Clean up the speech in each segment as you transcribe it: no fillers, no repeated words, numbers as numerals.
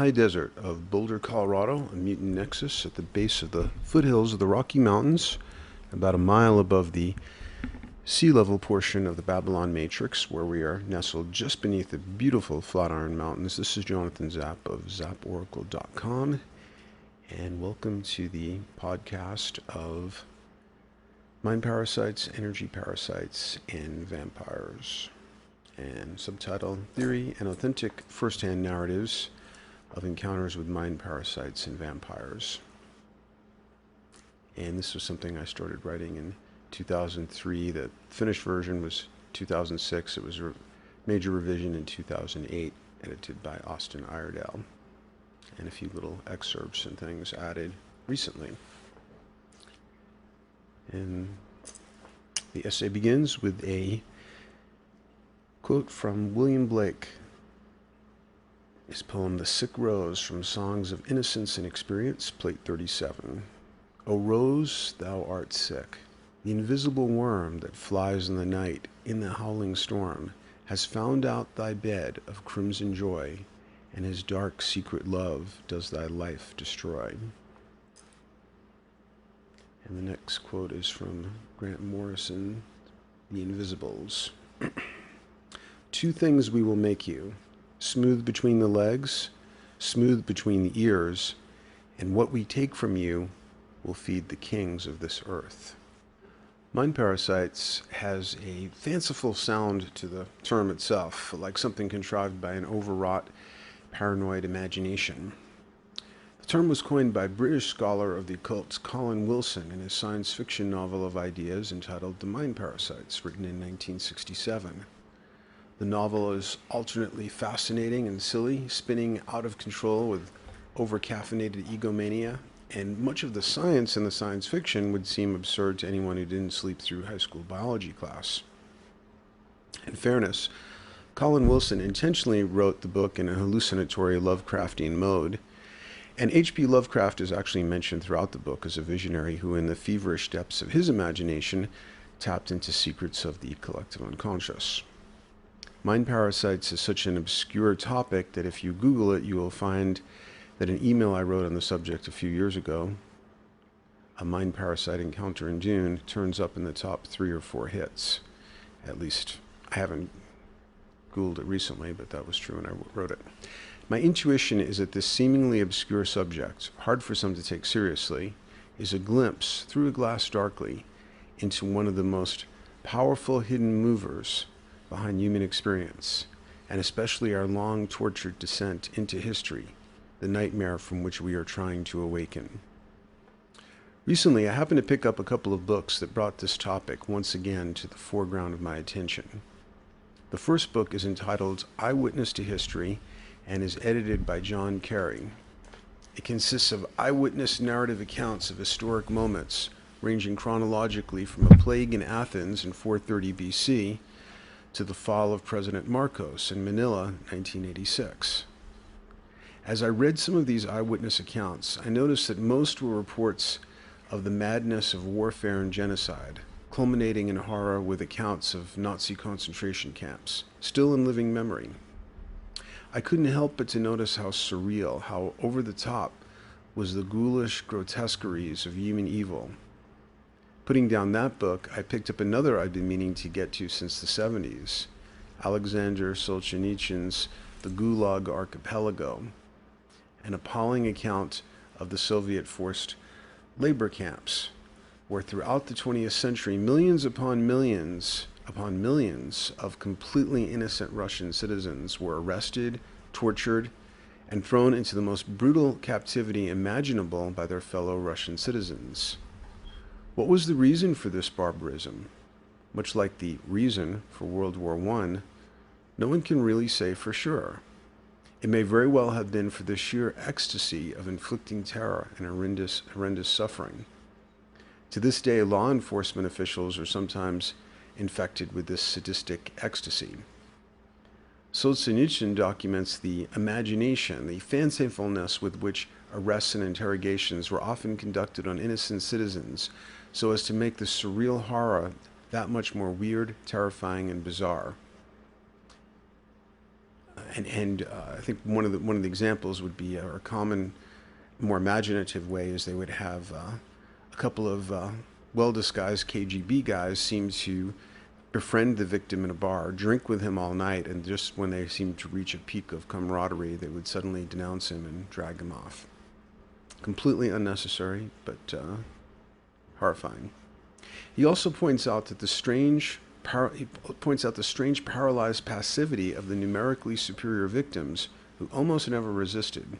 high desert of Boulder, Colorado, a mutant nexus at the base of the foothills of the Rocky Mountains, about a mile above the sea level portion of the Babylon Matrix, where we are nestled just beneath the beautiful Flatiron Mountains. This is Jonathan Zapp of zapporacle.com, and welcome to the podcast of Mind Parasites, Energy Parasites, and Vampires, and subtitle Theory and Authentic First-Hand Narratives of Encounters with Mind Parasites and Vampires. And this was something I started writing in 2003. The finished version was 2006. It was a major revision in 2008, edited by Austin Iredale, and a few little excerpts and things added recently. And the essay begins with a quote from William Blake, his poem The Sick Rose, from Songs of Innocence and Experience, plate 37. O rose, thou art sick. The invisible worm that flies in the night, in the howling storm, has found out thy bed of crimson joy, and his dark secret love does thy life destroy. And the next quote is from Grant Morrison, The Invisibles. Two things we will make you, smooth between the legs, smooth between the ears, and what we take from you will feed the kings of this earth. Mind Parasites has a fanciful sound to the term itself, like something contrived by an overwrought, paranoid imagination. The term was coined by British scholar of the occult Colin Wilson in his science fiction novel of ideas entitled The Mind Parasites, written in 1967. The novel is alternately fascinating and silly, spinning out of control with over-caffeinated egomania, and much of the science in the science fiction would seem absurd to anyone who didn't sleep through high school biology class. In fairness, Colin Wilson intentionally wrote the book in a hallucinatory Lovecraftian mode, and HP Lovecraft is actually mentioned throughout the book as a visionary who, in the feverish depths of his imagination, tapped into secrets of the collective unconscious. Mind Parasites is such an obscure topic that if you Google it, you will find that an email I wrote on the subject a few years ago, a mind parasite encounter in Dune, turns up in the top 3 or 4 hits. At least, I haven't Googled it recently, but that was true when I wrote it. My intuition is that this seemingly obscure subject, hard for some to take seriously, is a glimpse through a glass darkly into one of the most powerful hidden movers behind human experience, and especially our long tortured descent into history, the nightmare from which we are trying to awaken. Recently, I happened to pick up a couple of books that brought this topic once again to the foreground of my attention. The first book is entitled Eyewitness to History and is edited by John Carey. It consists of eyewitness narrative accounts of historic moments ranging chronologically from a plague in Athens in 430 BC to the fall of President Marcos in Manila, 1986. As I read some of these eyewitness accounts, I noticed that most were reports of the madness of warfare and genocide, culminating in horror with accounts of Nazi concentration camps, still in living memory. I couldn't help but to notice how surreal, how over the top was the ghoulish grotesqueries of human evil. Putting down that book, I picked up another I'd been meaning to get to since the 70s, Alexander Solzhenitsyn's The Gulag Archipelago, an appalling account of the Soviet-forced labor camps, where throughout the 20th century, millions upon millions of completely innocent Russian citizens were arrested, tortured, and thrown into the most brutal captivity imaginable by their fellow Russian citizens. What was the reason for this barbarism? Much like the reason for World War I, no one can really say for sure. It may very well have been for the sheer ecstasy of inflicting terror and horrendous suffering. To this day, law enforcement officials are sometimes infected with this sadistic ecstasy. Solzhenitsyn documents the imagination, the fancifulness with which arrests and interrogations were often conducted on innocent citizens, so as to make the surreal horror that much more weird, terrifying, and bizarre. And I think one of the examples would be, or a common, more imaginative way, is they would have a couple of well-disguised KGB guys seem to befriend the victim in a bar, drink with him all night, and just when they seemed to reach a peak of camaraderie, they would suddenly denounce him and drag him off. Completely unnecessary, but horrifying. He also points out that the strange paralyzed passivity of the numerically superior victims who almost never resisted.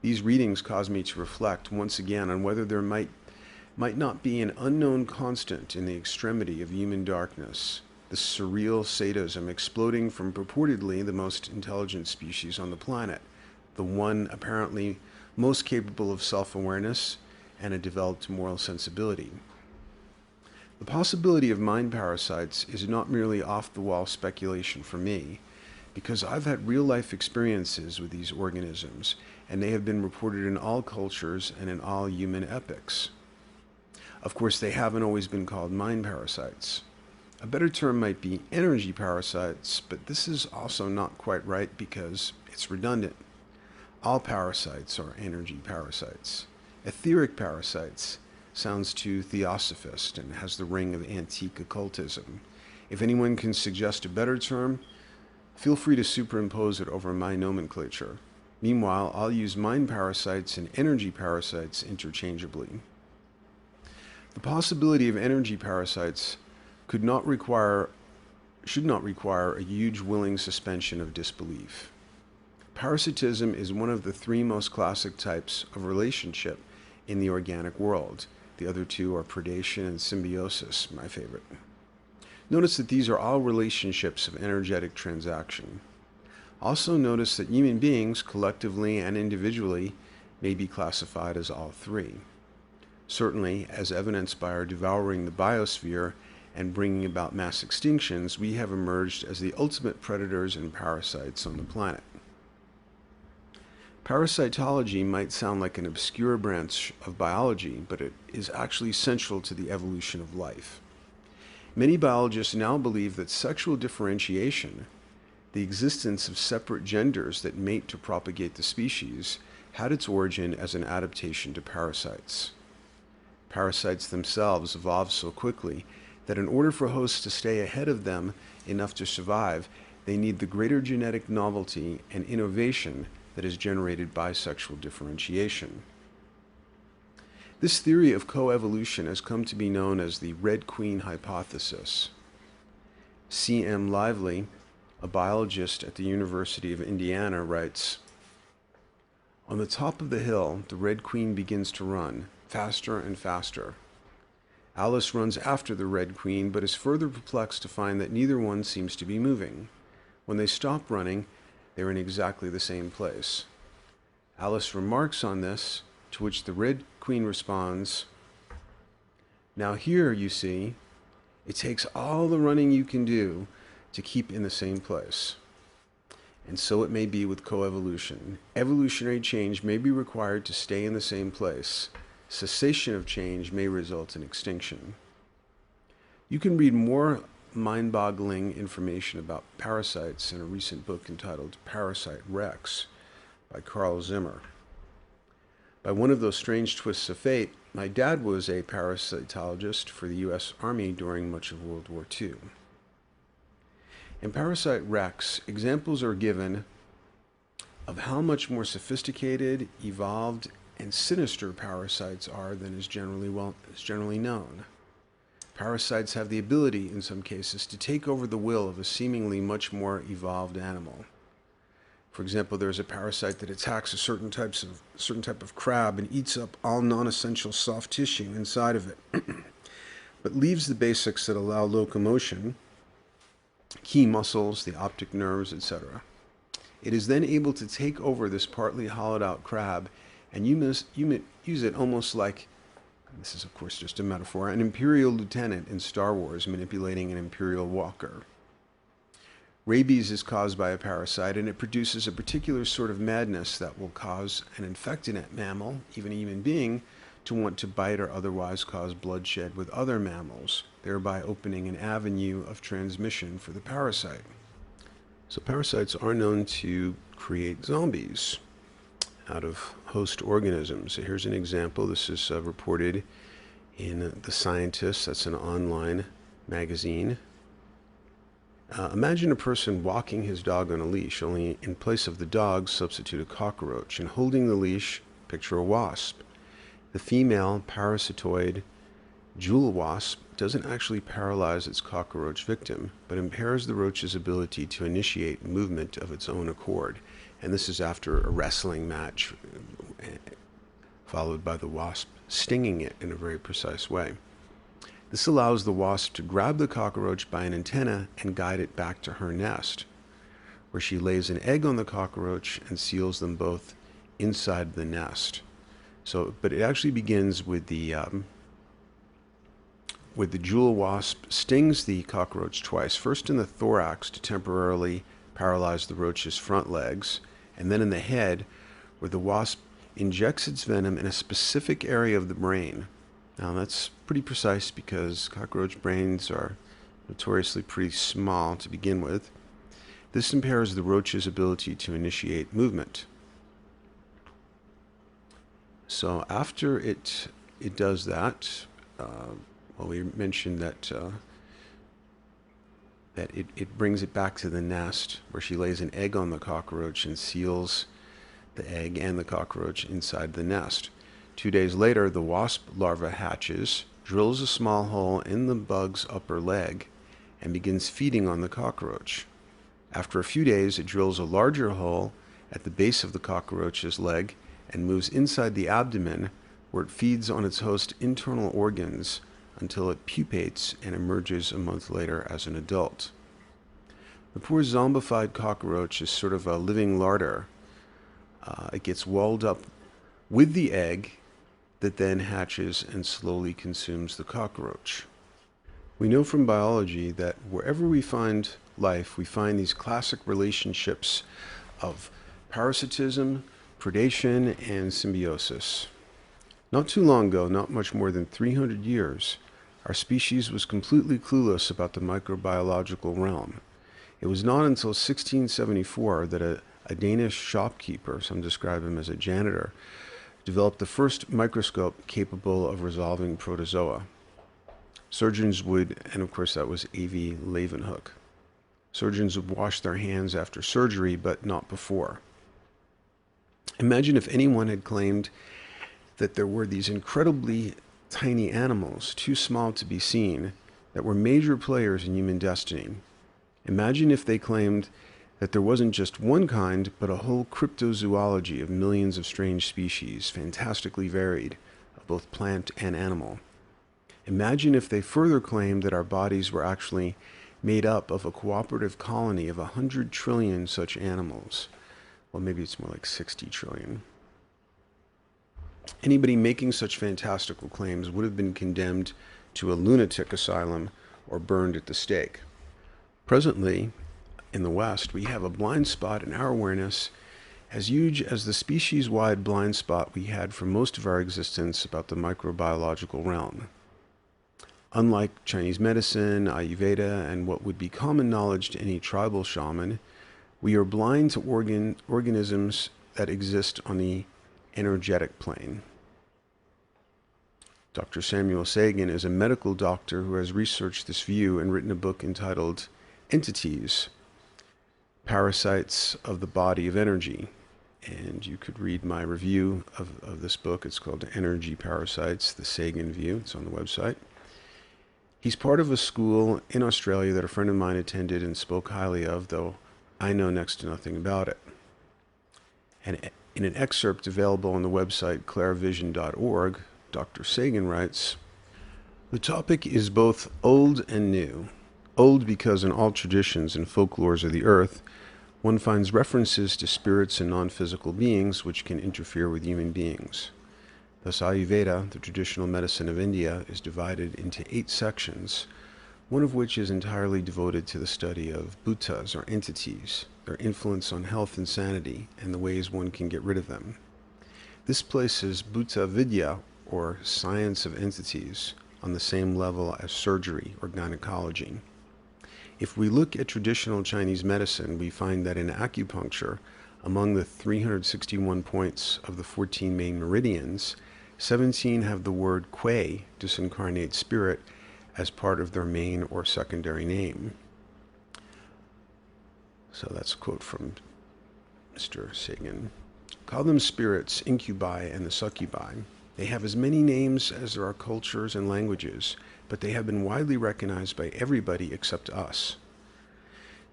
These readings cause me to reflect once again on whether there might not be an unknown constant in the extremity of human darkness, the surreal sadism exploding from purportedly the most intelligent species on the planet, the one apparently most capable of self-awareness and a developed moral sensibility. The possibility of mind parasites is not merely off-the-wall speculation for me, because I've had real-life experiences with these organisms, and they have been reported in all cultures and in all human epics. Of course, they haven't always been called mind parasites. A better term might be energy parasites, but this is also not quite right because it's redundant. All parasites are energy parasites. Etheric parasites sounds too theosophist and has the ring of antique occultism. If anyone can suggest a better term, feel free to superimpose it over my nomenclature. Meanwhile, I'll use mind parasites and energy parasites interchangeably. The possibility of energy parasites should not require a huge willing suspension of disbelief. Parasitism is one of the three most classic types of relationship in the organic world. The other two are predation and symbiosis, my favorite. Notice that these are all relationships of energetic transaction. Also notice that human beings, collectively and individually, may be classified as all three. Certainly, as evidenced by our devouring the biosphere and bringing about mass extinctions, we have emerged as the ultimate predators and parasites on the planet. Parasitology might sound like an obscure branch of biology, but it is actually central to the evolution of life. Many biologists now believe that sexual differentiation, the existence of separate genders that mate to propagate the species, had its origin as an adaptation to parasites. Parasites themselves evolved so quickly that in order for hosts to stay ahead of them enough to survive, they need the greater genetic novelty and innovation that is generated by sexual differentiation. This theory of coevolution has come to be known as the Red Queen hypothesis. C.M. Lively, a biologist at the University of Indiana, writes, "On the top of the hill, the Red Queen begins to run, faster and faster. Alice runs after the Red Queen, but is further perplexed to find that neither one seems to be moving. When they stop running, they're in exactly the same place. Alice remarks on this, to which the Red Queen responds, 'Now here, you see, it takes all the running you can do to keep in the same place.' And so it may be with coevolution. Evolutionary change may be required to stay in the same place. Cessation of change may result in extinction." You can read more mind-boggling information about parasites in a recent book entitled Parasite Rex by Carl Zimmer. By one of those strange twists of fate, my dad was a parasitologist for the U.S. Army during much of World War II. In Parasite Rex, examples are given of how much more sophisticated, evolved, and sinister parasites are than is generally known. Parasites have the ability, in some cases, to take over the will of a seemingly much more evolved animal. For example, there's a parasite that attacks a certain type of crab and eats up all non-essential soft tissue inside of it, but leaves the basics that allow locomotion, key muscles, the optic nerves, etc. It is then able to take over this partly hollowed out crab and use it almost like, this is of course just a metaphor, an Imperial lieutenant in Star Wars manipulating an Imperial walker. Rabies is caused by a parasite, and it produces a particular sort of madness that will cause an infected mammal, even a human being, to want to bite or otherwise cause bloodshed with other mammals, thereby opening an avenue of transmission for the parasite. So parasites are known to create zombies out of host organisms. So here's an example. This is reported in The Scientist. That's an online magazine. Imagine a person walking his dog on a leash, only in place of the dog, substitute a cockroach, and holding the leash, picture a wasp. The female parasitoid jewel wasp doesn't actually paralyze its cockroach victim, but impairs the roach's ability to initiate movement of its own accord. And this is after a wrestling match, followed by the wasp stinging it in a very precise way. This allows the wasp to grab the cockroach by an antenna and guide it back to her nest, where she lays an egg on the cockroach and seals them both inside the nest. So, but it actually begins with the jewel wasp stings the cockroach twice, first in the thorax to temporarily paralyze the roach's front legs, and then in the head, where the wasp injects its venom in a specific area of the brain. Now that's pretty precise because cockroach brains are notoriously pretty small to begin with. This impairs the roach's ability to initiate movement. So after it does that, well, we mentioned that it brings it back to the nest, where she lays an egg on the cockroach and seals the egg and the cockroach inside the nest. 2 days later, the wasp larva hatches, drills a small hole in the bug's upper leg, and begins feeding on the cockroach. After a few days, it drills a larger hole at the base of the cockroach's leg and moves inside the abdomen, where it feeds on its host internal organs until it pupates and emerges a month later as an adult. The poor zombified cockroach is sort of a living larder. It gets walled up with the egg that then hatches and slowly consumes the cockroach. We know from biology that wherever we find life, we find these classic relationships of parasitism, predation, and symbiosis. Not too long ago, not much more than 300 years, our species was completely clueless about the microbiological realm. It was not until 1674 that a Danish shopkeeper, some describe him as a janitor, developed the first microscope capable of resolving protozoa. Surgeons would, and of course that was A.V. Leeuwenhoek, surgeons would wash their hands after surgery, but not before. Imagine if anyone had claimed that there were these incredibly tiny animals, too small to be seen, that were major players in human destiny. Imagine if they claimed that there wasn't just one kind, but a whole cryptozoology of millions of strange species, fantastically varied, of both plant and animal. Imagine if they further claimed that our bodies were actually made up of a cooperative colony of 100 trillion such animals. Well, maybe it's more like 60 trillion. Anybody making such fantastical claims would have been condemned to a lunatic asylum or burned at the stake. Presently, in the West, we have a blind spot in our awareness as huge as the species-wide blind spot we had for most of our existence about the microbiological realm. Unlike Chinese medicine, Ayurveda, and what would be common knowledge to any tribal shaman, we are blind to organisms that exist on the energetic plane. Dr. Samuel Sagan is a medical doctor who has researched this view and written a book entitled Entities, Parasites of the Body of Energy. And you could read my review of this book. It's called Energy Parasites, the Sagan View. It's on the website. He's part of a school in Australia that a friend of mine attended and spoke highly of, though I know next to nothing about it. And in an excerpt available on the website clairvision.org, Dr. Sagan writes, "The topic is both old and new. Old because in all traditions and folklores of the earth, one finds references to spirits and non-physical beings which can interfere with human beings. Thus Ayurveda, the traditional medicine of India, is divided into 8 sections, one of which is entirely devoted to the study of bhutas, or entities, their influence on health and sanity, and the ways one can get rid of them. This places Bhuta Vidya, or science of entities, on the same level as surgery or gynecology. If we look at traditional Chinese medicine, we find that in acupuncture, among the 361 points of the 14 main meridians, 17 have the word Kuei, disincarnate spirit, as part of their main or secondary name. So that's a quote from Mr. Sagan. Call them spirits, incubi, and the succubi. They have as many names as there are cultures and languages, but they have been widely recognized by everybody except us.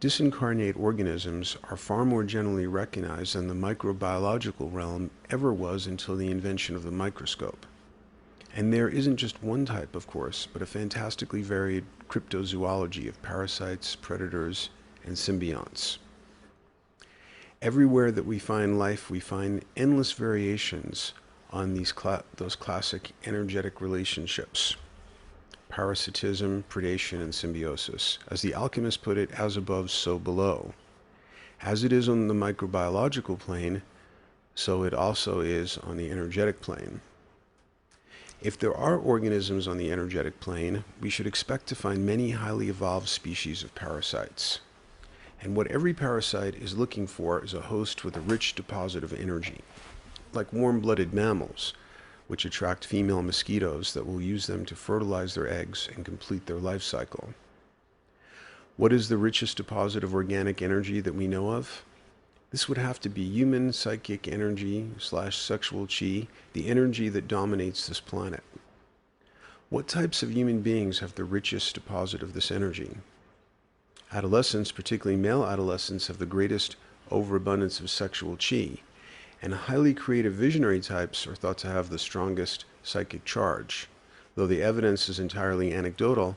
Disincarnate organisms are far more generally recognized than the microbiological realm ever was until the invention of the microscope. And there isn't just one type, of course, but a fantastically varied cryptozoology of parasites, predators, and symbionts. Everywhere that we find life, we find endless variations on those classic energetic relationships. Parasitism, predation, and symbiosis. As the alchemists put it, as above, so below. As it is on the microbiological plane, so it also is on the energetic plane. If there are organisms on the energetic plane, we should expect to find many highly evolved species of parasites. And what every parasite is looking for is a host with a rich deposit of energy, like warm-blooded mammals, which attract female mosquitoes that will use them to fertilize their eggs and complete their life cycle. What is the richest deposit of organic energy that we know of? This would have to be human psychic energy / sexual chi, the energy that dominates this planet. What types of human beings have the richest deposit of this energy? Adolescents, particularly male adolescents, have the greatest overabundance of sexual chi, and highly creative visionary types are thought to have the strongest psychic charge. Though the evidence is entirely anecdotal,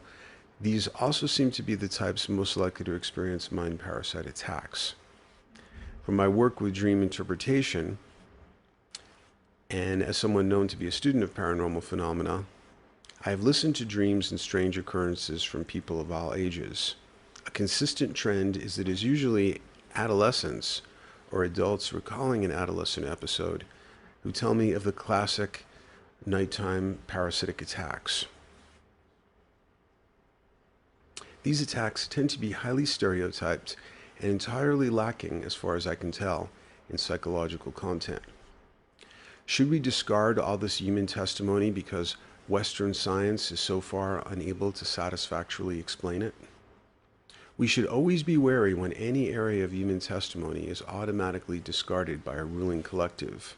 these also seem to be the types most likely to experience mind parasite attacks. From my work with dream interpretation, and as someone known to be a student of paranormal phenomena, I have listened to dreams and strange occurrences from people of all ages. A consistent trend is that it is usually adolescents or adults recalling an adolescent episode who tell me of the classic nighttime parasitic attacks. These attacks tend to be highly stereotyped and entirely lacking, as far as I can tell, in psychological content. Should we discard all this human testimony because Western science is so far unable to satisfactorily explain it? We should always be wary when any area of human testimony is automatically discarded by a ruling collective.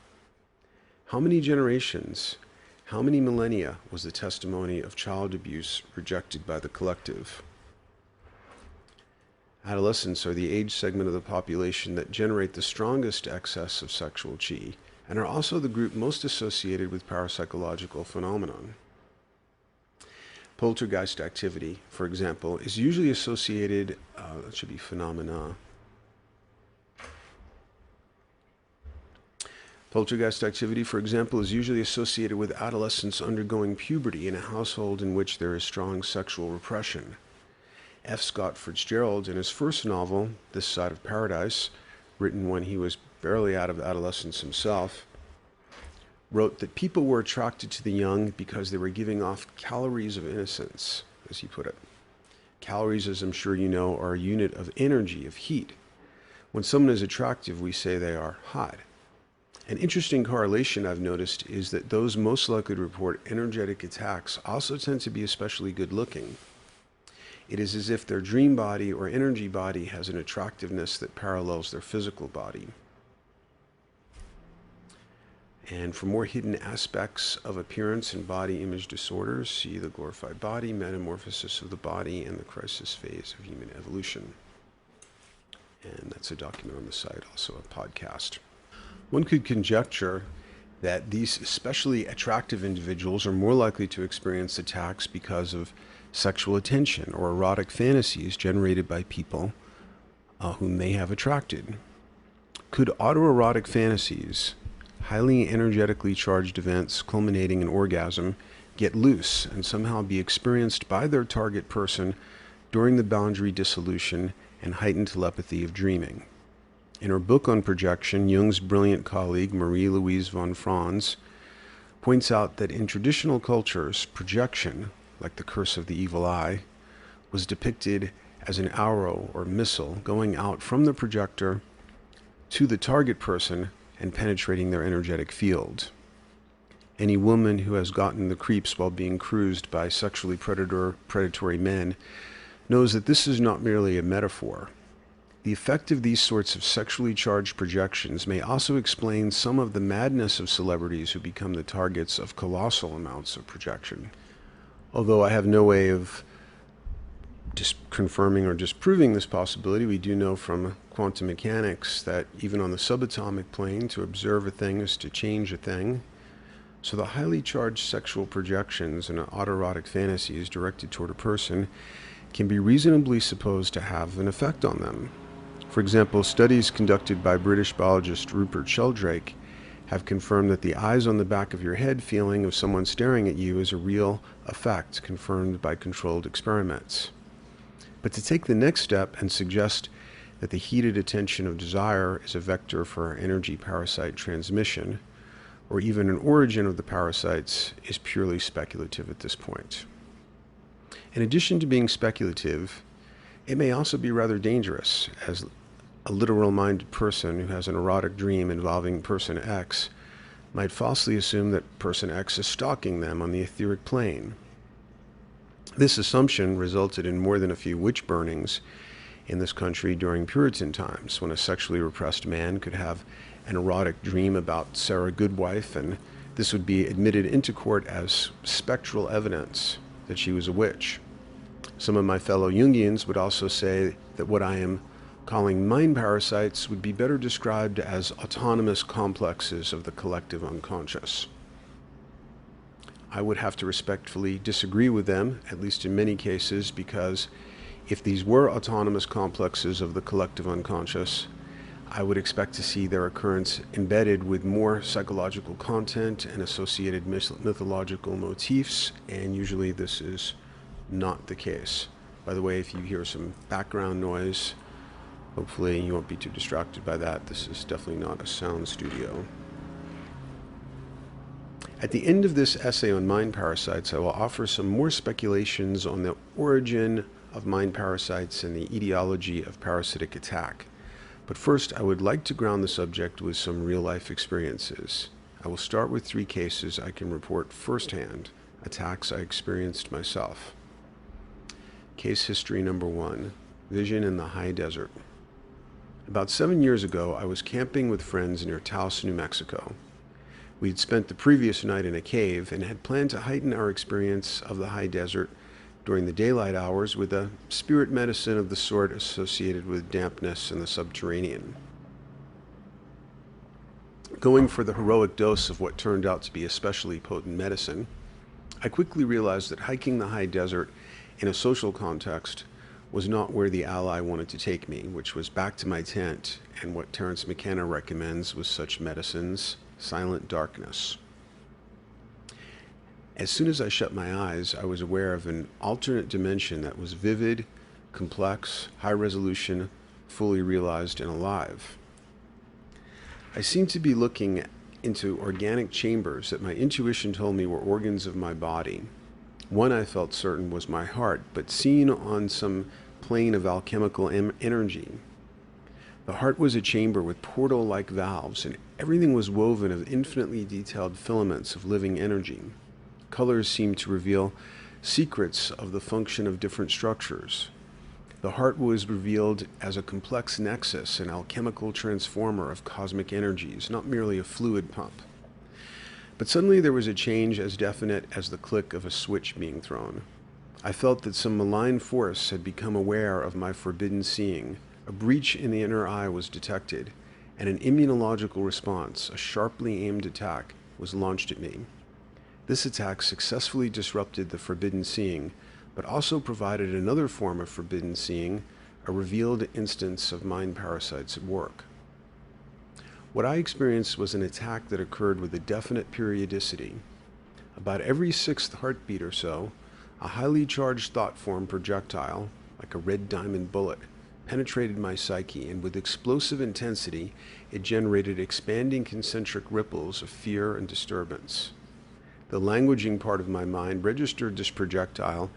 How many generations, how many millennia was the testimony of child abuse rejected by the collective? Adolescents are the age segment of the population that generate the strongest excess of sexual chi, and are also the group most associated with parapsychological phenomenon. Poltergeist activity, for example, is usually associated, that should be phenomena. Poltergeist activity, for example, is usually associated with adolescents undergoing puberty in a household in which there is strong sexual repression. F. Scott Fitzgerald, in his first novel, This Side of Paradise, written when he was barely out of adolescence himself, wrote that people were attracted to the young because they were giving off calories of innocence, as he put it. Calories, as I'm sure you know, are a unit of energy, of heat. When someone is attractive, we say they are hot. An interesting correlation I've noticed is that those most likely to report energetic attacks also tend to be especially good looking. It is as if their dream body or energy body has an attractiveness that parallels their physical body. And for more hidden aspects of appearance and body image disorders, see The Glorified Body, Metamorphosis of the Body, and the Crisis Phase of Human Evolution. And that's a document on the site, also a podcast. One could conjecture that these especially attractive individuals are more likely to experience attacks because of sexual attention or erotic fantasies generated by people whom they have attracted. Could autoerotic fantasies, highly energetically charged events culminating in orgasm, get loose and somehow be experienced by their target person during the boundary dissolution and heightened telepathy of dreaming? In her book on projection, Jung's brilliant colleague Marie-Louise von Franz points out that in traditional cultures, projection, like the curse of the evil eye, was depicted as an arrow or missile going out from the projector to the target person and penetrating their energetic field. Any woman who has gotten the creeps while being cruised by sexually predatory men knows that this is not merely a metaphor. The effect of these sorts of sexually charged projections may also explain some of the madness of celebrities who become the targets of colossal amounts of projection. Although I have no way of just confirming or disproving this possibility, we do know from quantum mechanics that even on the subatomic plane, to observe a thing is to change a thing. So the highly charged sexual projections and autoerotic fantasies directed toward a person can be reasonably supposed to have an effect on them. For example, studies conducted by British biologist Rupert Sheldrake have confirmed that the eyes on the back of your head feeling of someone staring at you is a real effect confirmed by controlled experiments. But to take the next step and suggest that the heated attention of desire is a vector for energy parasite transmission, or even an origin of the parasites, is purely speculative at this point. In addition to being speculative, it may also be rather dangerous, as a literal-minded person who has an erotic dream involving person X might falsely assume that person X is stalking them on the etheric plane. This assumption resulted in more than a few witch burnings in this country during Puritan times, when a sexually repressed man could have an erotic dream about Sarah Goodwife, and this would be admitted into court as spectral evidence that she was a witch. Some of my fellow Jungians would also say that what I am calling mind parasites would be better described as autonomous complexes of the collective unconscious. I would have to respectfully disagree with them, at least in many cases, because if these were autonomous complexes of the collective unconscious, I would expect to see their occurrence embedded with more psychological content and associated mythological motifs, and usually this is not the case. By the way, if you hear some background noise, hopefully you won't be too distracted by that. This is definitely not a sound studio. At the end of this essay on mind parasites, I will offer some more speculations on the origin of mind parasites and the etiology of parasitic attack. But first, I would like to ground the subject with some real-life experiences. I will start with 3 cases I can report firsthand, attacks I experienced myself. Case history number 1, vision in the high desert. About 7 years ago, I was camping with friends near Taos, New Mexico. We had spent the previous night in a cave and had planned to heighten our experience of the high desert during the daylight hours with a spirit medicine of the sort associated with dampness and the subterranean. Going for the heroic dose of what turned out to be especially potent medicine, I quickly realized that hiking the high desert in a social context was not where the ally wanted to take me, which was back to my tent and what Terence McKenna recommends with such medicines, silent darkness. As soon as I shut my eyes, I was aware of an alternate dimension that was vivid, complex, high resolution, fully realized, and alive. I seemed to be looking into organic chambers that my intuition told me were organs of my body. One I felt certain was my heart, but seen on some plane of alchemical energy. The heart was a chamber with portal-like valves, and everything was woven of infinitely detailed filaments of living energy. Colors seemed to reveal secrets of the function of different structures. The heart was revealed as a complex nexus, an alchemical transformer of cosmic energies, not merely a fluid pump. But suddenly there was a change as definite as the click of a switch being thrown. I felt that some malign force had become aware of my forbidden seeing. A breach in the inner eye was detected, and an immunological response, a sharply aimed attack, was launched at me. This attack successfully disrupted the forbidden seeing, but also provided another form of forbidden seeing, a revealed instance of mind parasites at work. What I experienced was an attack that occurred with a definite periodicity. About every 6th heartbeat or so, a highly charged thought form projectile, like a red diamond bullet, penetrated my psyche, and with explosive intensity, it generated expanding concentric ripples of fear and disturbance. The languaging part of my mind registered this projectile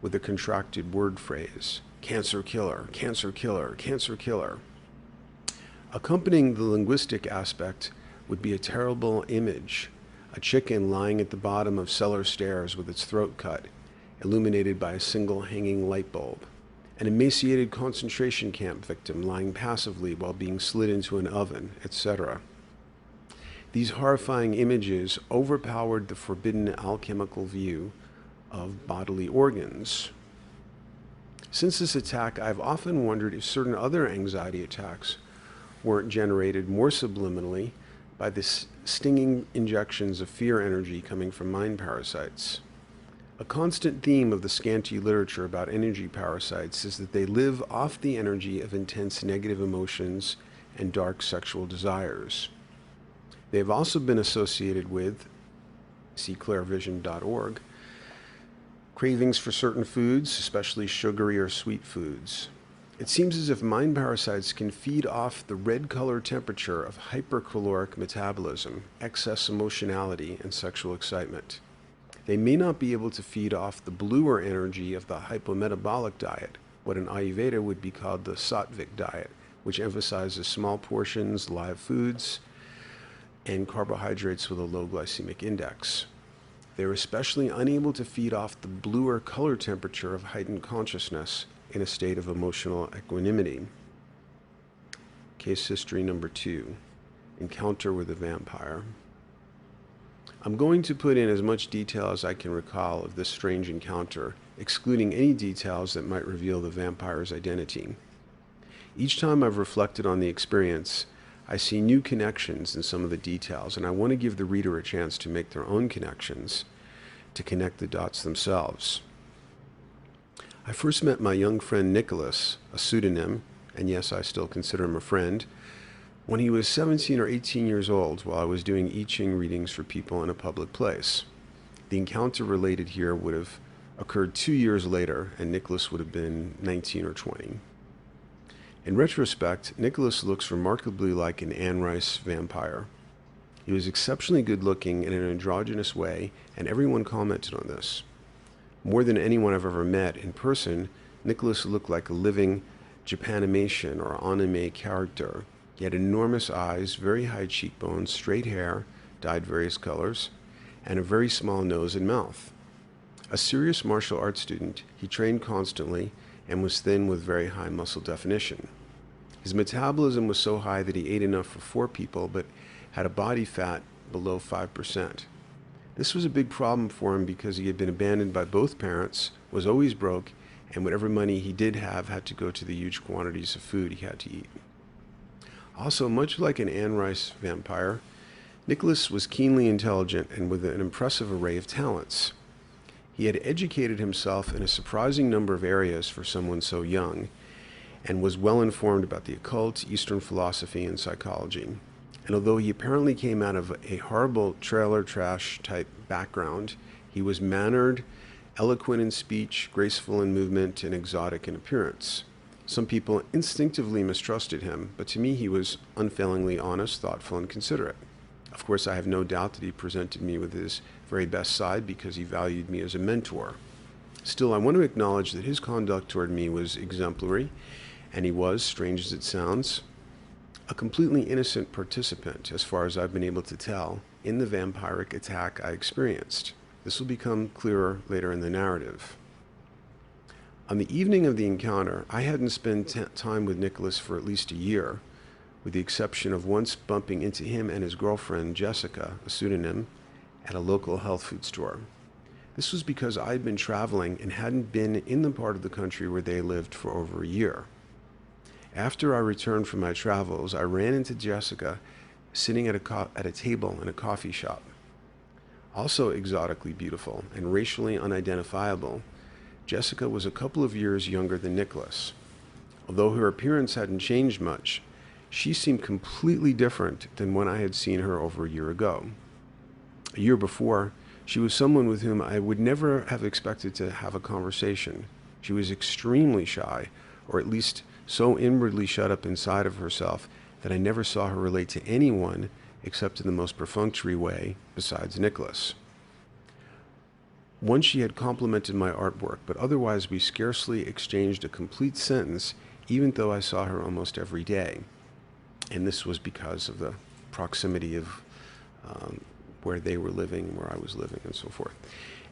with a contracted word phrase. cancer killer, cancer killer, cancer killer. Accompanying the linguistic aspect would be a terrible image, a chicken lying at the bottom of cellar stairs with its throat cut, illuminated by a single hanging light bulb, an emaciated concentration camp victim lying passively while being slid into an oven, etc. These horrifying images overpowered the forbidden alchemical view of bodily organs. Since this attack, I've often wondered if certain other anxiety attacks weren't generated more subliminally by the stinging injections of fear energy coming from mind parasites. A constant theme of the scanty literature about energy parasites is that they live off the energy of intense negative emotions and dark sexual desires. They have also been associated with, see clairvision.org, cravings for certain foods, especially sugary or sweet foods. It seems as if mind parasites can feed off the red color temperature of hypercaloric metabolism, excess emotionality, and sexual excitement. They may not be able to feed off the bluer energy of the hypometabolic diet, what in Ayurveda would be called the sattvic diet, which emphasizes small portions, live foods, and carbohydrates with a low glycemic index. They are especially unable to feed off the bluer color temperature of heightened consciousness in a state of emotional equanimity. Case history number 2, encounter with a vampire. I'm going to put in as much detail as I can recall of this strange encounter, excluding any details that might reveal the vampire's identity. Each time I've reflected on the experience, I see new connections in some of the details, and I want to give the reader a chance to make their own connections, to connect the dots themselves. I first met my young friend Nicholas, a pseudonym, and yes, I still consider him a friend, when he was 17 or 18 years old while I was doing I Ching readings for people in a public place. The encounter related here would have occurred 2 years later, and Nicholas would have been 19 or 20. In retrospect, Nicholas looks remarkably like an Anne Rice vampire. He was exceptionally good looking in an androgynous way, and everyone commented on this. More than anyone I've ever met in person, Nicholas looked like a living Japanimation or anime character. He had enormous eyes, very high cheekbones, straight hair, dyed various colors, and a very small nose and mouth. A serious martial arts student, he trained constantly and was thin with very high muscle definition. His metabolism was so high that he ate enough for 4 people, but had a body fat below 5%. This was a big problem for him because he had been abandoned by both parents, was always broke, and whatever money he did have had to go to the huge quantities of food he had to eat. Also, much like an Anne Rice vampire, Nicholas was keenly intelligent and with an impressive array of talents. He had educated himself in a surprising number of areas for someone so young, and was well informed about the occult, Eastern philosophy, and psychology. And although he apparently came out of a horrible trailer trash type background, he was mannered, eloquent in speech, graceful in movement, and exotic in appearance. Some people instinctively mistrusted him, but to me he was unfailingly honest, thoughtful, and considerate. Of course, I have no doubt that he presented me with his very best side because he valued me as a mentor. Still, I want to acknowledge that his conduct toward me was exemplary, and he was, strange as it sounds, a completely innocent participant, as far as I've been able to tell, in the vampiric attack I experienced. This will become clearer later in the narrative. On the evening of the encounter, I hadn't spent time with Nicholas for at least a year, with the exception of once bumping into him and his girlfriend, Jessica, a pseudonym, at a local health food store. This was because I had been traveling and hadn't been in the part of the country where they lived for over a year. After I returned from my travels, I ran into Jessica sitting at a table in a coffee shop. Also exotically beautiful and racially unidentifiable, Jessica was a couple of years younger than Nicholas. Although her appearance hadn't changed much, she seemed completely different than when I had seen her over a year ago. A year before, she was someone with whom I would never have expected to have a conversation. She was extremely shy, or at least so inwardly shut up inside of herself that I never saw her relate to anyone except in the most perfunctory way besides Nicholas. Once she had complimented my artwork, but otherwise we scarcely exchanged a complete sentence, even though I saw her almost every day. And this was because of the proximity of where they were living, where I was living, and so forth.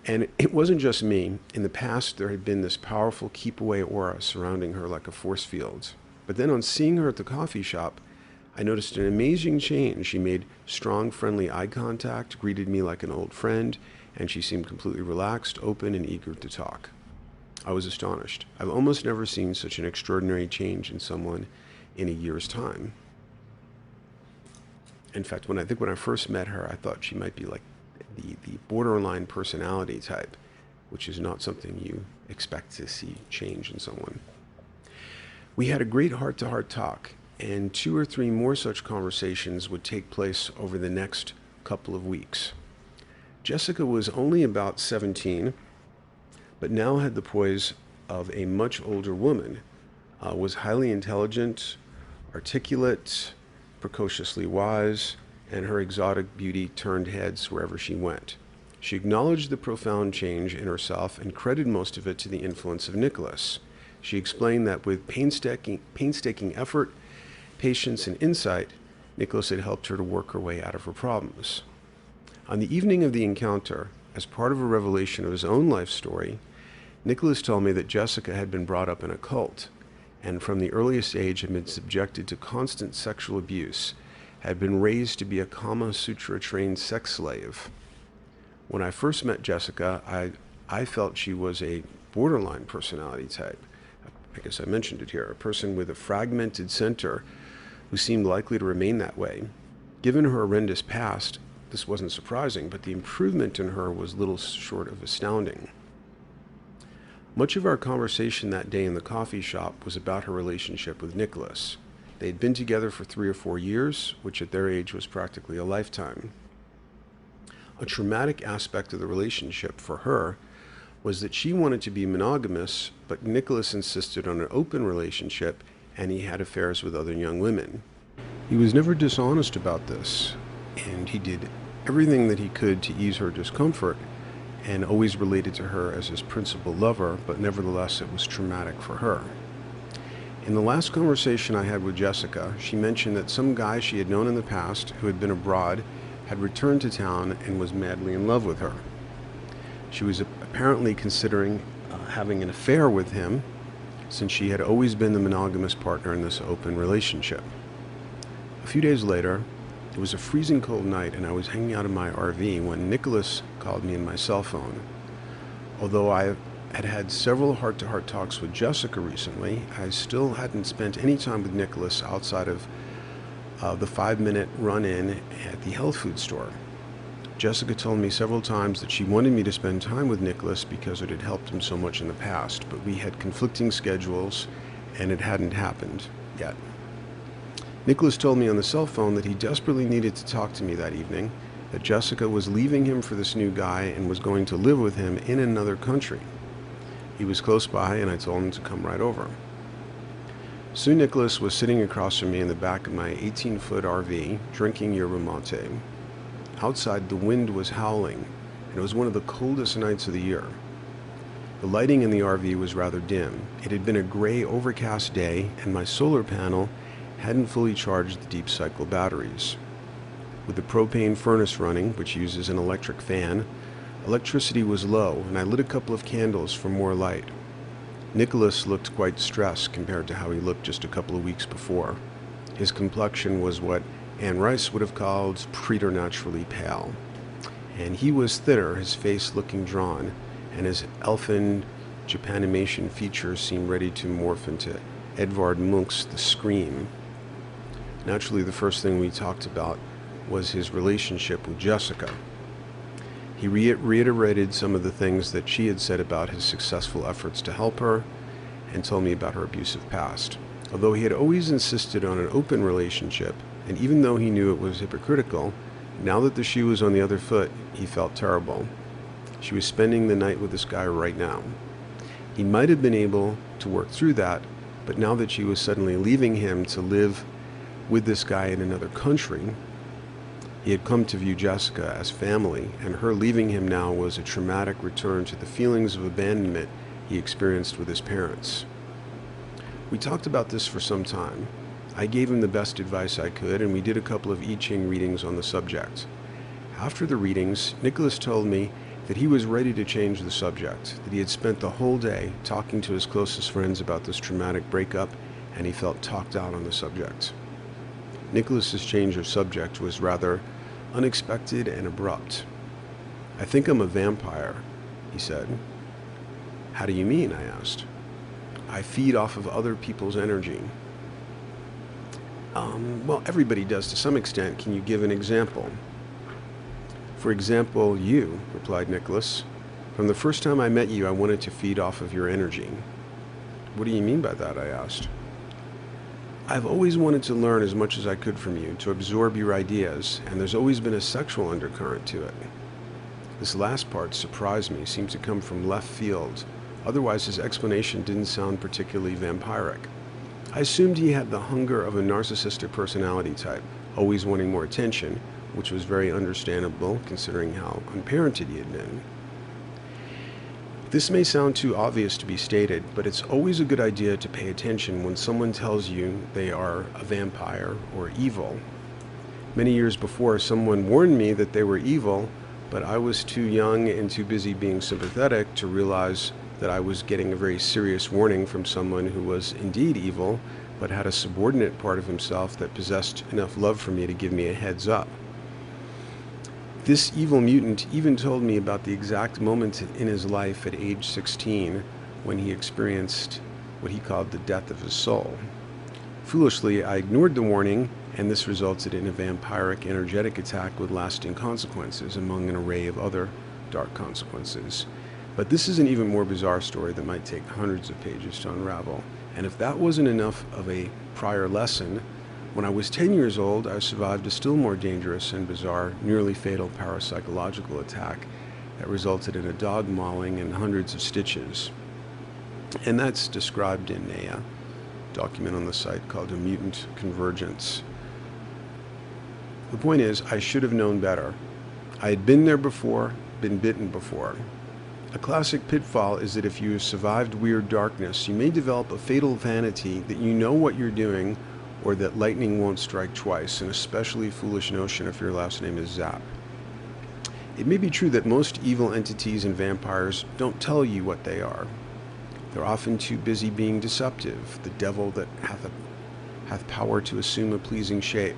And it wasn't just me. In the past, there had been this powerful keep-away aura surrounding her like a force field. But then on seeing her at the coffee shop, I noticed an amazing change. She made strong, friendly eye contact, greeted me like an old friend, and she seemed completely relaxed, open, and eager to talk. I was astonished. I've almost never seen such an extraordinary change in someone in a year's time. In fact, when I first met her, I thought she might be like the borderline personality type, which is not something you expect to see change in someone. We had a great heart-to-heart talk, and 2 or 3 more such conversations would take place over the next couple of weeks. Jessica was only about 17, but now had the poise of a much older woman, was highly intelligent, articulate, precociously wise, and her exotic beauty turned heads wherever she went. She acknowledged the profound change in herself and credited most of it to the influence of Nicholas. She explained that with painstaking effort, patience, and insight, Nicholas had helped her to work her way out of her problems. On the evening of the encounter, as part of a revelation of his own life story, Nicholas told me that Jessica had been brought up in a cult, and from the earliest age had been subjected to constant sexual abuse, had been raised to be a Kama Sutra-trained sex slave. When I first met Jessica, I felt she was a borderline personality type. I guess I mentioned it here, a person with a fragmented center who seemed likely to remain that way. Given her horrendous past, this wasn't surprising, but the improvement in her was little short of astounding. Much of our conversation that day in the coffee shop was about her relationship with Nicholas. They had been together for 3 or 4 years, which at their age was practically a lifetime. A traumatic aspect of the relationship for her was that she wanted to be monogamous, but Nicholas insisted on an open relationship, and he had affairs with other young women. He was never dishonest about this, and he did everything that he could to ease her discomfort, and always related to her as his principal lover, but nevertheless it was traumatic for her. In the last conversation I had with Jessica, she mentioned that some guy she had known in the past, who had been abroad, had returned to town and was madly in love with her. She was apparently considering having an affair with him, since she had always been the monogamous partner in this open relationship. A few days later, it was a freezing cold night, and I was hanging out in my RV when Nicholas called me on my cell phone. Although I had had several heart-to-heart talks with Jessica recently, I still hadn't spent any time with Nicholas outside of the 5-minute run-in at the health food store. Jessica told me several times that she wanted me to spend time with Nicholas because it had helped him so much in the past, but we had conflicting schedules and it hadn't happened yet. Nicholas told me on the cell phone that he desperately needed to talk to me that evening, that Jessica was leaving him for this new guy and was going to live with him in another country. He was close by, and I told him to come right over. Soon Nicholas was sitting across from me in the back of my 18-foot RV, drinking yerba mate. Outside, the wind was howling, and it was one of the coldest nights of the year. The lighting in the RV was rather dim. It had been a gray, overcast day, and my solar panel hadn't fully charged the deep cycle batteries. With the propane furnace running, which uses an electric fan, electricity was low, and I lit a couple of candles for more light. Nicholas looked quite stressed compared to how he looked just a couple of weeks before. His complexion was what Anne Rice would have called preternaturally pale, and he was thinner, his face looking drawn, and his elfin Japanimation features seemed ready to morph into Edvard Munch's The Scream. Naturally, the first thing we talked about was his relationship with Jessica. He reiterated some of the things that she had said about his successful efforts to help her, and told me about her abusive past. Although he had always insisted on an open relationship, and even though he knew it was hypocritical, now that the shoe was on the other foot, he felt terrible. She was spending the night with this guy right now. He might have been able to work through that, but now that she was suddenly leaving him to live with this guy in another country, He had come to view Jessica as family, and her leaving him now was a traumatic return to the feelings of abandonment he experienced with his parents. We talked about this for some time. I gave him the best advice I could, and we did a couple of I Ching readings on the subject. After the readings, Nicholas told me that he was ready to change the subject, that he had spent the whole day talking to his closest friends about this traumatic breakup, and he felt talked out on the subject. Nicholas's change of subject was rather unexpected and abrupt. "I think I'm a vampire," he said. "How do you mean?" I asked. "I feed off of other people's energy." Well, everybody does to some extent. Can you give an example?" "For example, you," replied Nicholas. "From the first time I met you, I wanted to feed off of your energy." "What do you mean by that?" I asked. "I've always wanted to learn as much as I could from you, to absorb your ideas, and there's always been a sexual undercurrent to it." This last part surprised me, seemed to come from left field. Otherwise, his explanation didn't sound particularly vampiric. I assumed he had the hunger of a narcissistic personality type, always wanting more attention, which was very understandable considering how unparented he had been. This may sound too obvious to be stated, but it's always a good idea to pay attention when someone tells you they are a vampire or evil. Many years before, someone warned me that they were evil, but I was too young and too busy being sympathetic to realize that I was getting a very serious warning from someone who was indeed evil, but had a subordinate part of himself that possessed enough love for me to give me a heads up. This evil mutant even told me about the exact moment in his life at age 16 when he experienced what he called the death of his soul. Foolishly, I ignored the warning, and this resulted in a vampiric energetic attack with lasting consequences, among an array of other dark consequences. But this is an even more bizarre story that might take hundreds of pages to unravel. And if that wasn't enough of a prior lesson, when I was 10 years old, I survived a still more dangerous and bizarre, nearly fatal parapsychological attack that resulted in a dog mauling and hundreds of stitches. And that's described in a document on the site called A Mutant Convergence. The point is, I should have known better. I had been there before, been bitten before. A classic pitfall is that if you have survived weird darkness, you may develop a fatal vanity that you know what you're doing, or that lightning won't strike twice, an especially foolish notion if your last name is Zapp. It may be true that most evil entities and vampires don't tell you what they are. They're often too busy being deceptive, the devil that hath power to assume a pleasing shape,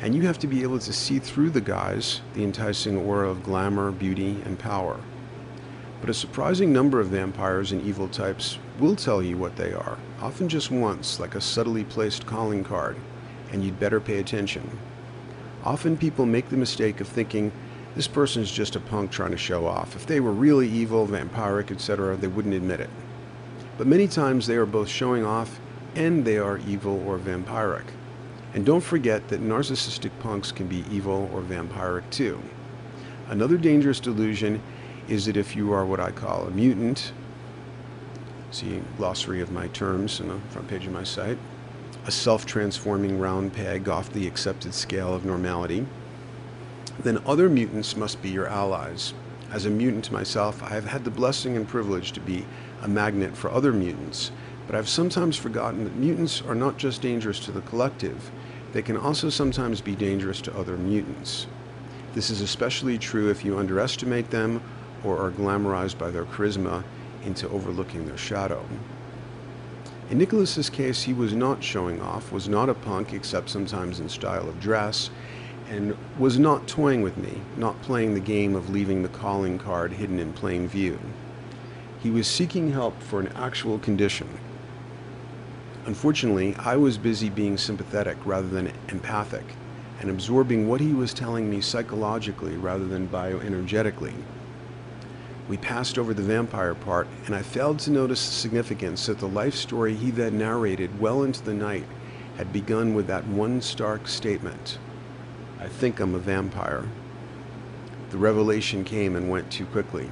and you have to be able to see through the guise, the enticing aura of glamour, beauty, and power. But a surprising number of vampires and evil types will tell you what they are, often just once, like a subtly placed calling card, and you'd better pay attention. Often people make the mistake of thinking, this person's just a punk trying to show off. If they were really evil, vampiric, etc., they wouldn't admit it. But many times they are both showing off and they are evil or vampiric. And don't forget that narcissistic punks can be evil or vampiric too. Another dangerous delusion is that if you are what I call a mutant, see glossary of my terms on the front page of my site, a self-transforming round peg off the accepted scale of normality, then other mutants must be your allies. As a mutant myself, I have had the blessing and privilege to be a magnet for other mutants, but I've sometimes forgotten that mutants are not just dangerous to the collective, they can also sometimes be dangerous to other mutants. This is especially true if you underestimate them or are glamorized by their charisma into overlooking their shadow. In Nicholas's case, he was not showing off, was not a punk except sometimes in style of dress, and was not toying with me, not playing the game of leaving the calling card hidden in plain view. He was seeking help for an actual condition. Unfortunately, I was busy being sympathetic rather than empathic, and absorbing what he was telling me psychologically rather than bioenergetically. We passed over the vampire part, and I failed to notice the significance that the life story he then narrated well into the night had begun with that one stark statement, "I think I'm a vampire." The revelation came and went too quickly,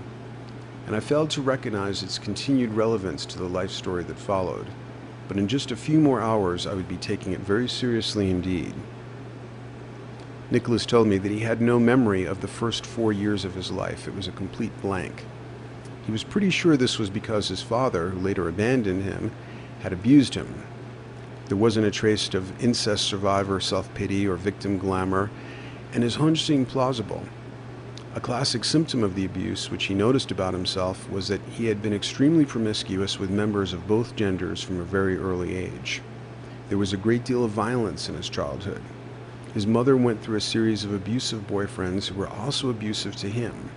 and I failed to recognize its continued relevance to the life story that followed. But in just a few more hours, I would be taking it very seriously indeed. Nicholas told me that he had no memory of the first 4 years of his life. It was a complete blank. He was pretty sure this was because his father, who later abandoned him, had abused him. There wasn't a trace of incest survivor self-pity or victim glamour, and his hunch seemed plausible. A classic symptom of the abuse, which he noticed about himself, was that he had been extremely promiscuous with members of both genders from a very early age. There was a great deal of violence in his childhood. His mother went through a series of abusive boyfriends who were also abusive to him.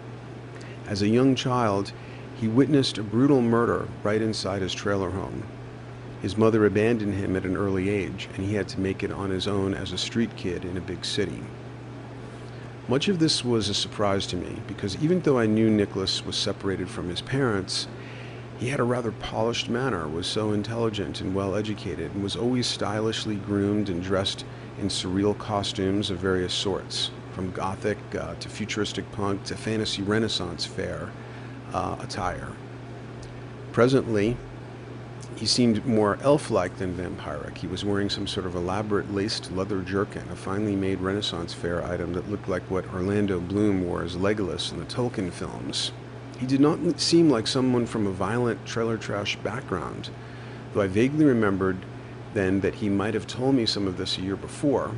As a young child, he witnessed a brutal murder right inside his trailer home. His mother abandoned him at an early age, and he had to make it on his own as a street kid in a big city. Much of this was a surprise to me, because even though I knew Nicholas was separated from his parents, he had a rather polished manner, was so intelligent and well-educated, and was always stylishly groomed and dressed in surreal costumes of various sorts, from gothic to futuristic punk to fantasy Renaissance fair attire. Presently, he seemed more elf-like than vampiric. He was wearing some sort of elaborate laced leather jerkin, a finely made Renaissance fair item that looked like what Orlando Bloom wore as Legolas in the Tolkien films. He did not seem like someone from a violent trailer trash background, though I vaguely remembered then that he might have told me some of this a year before,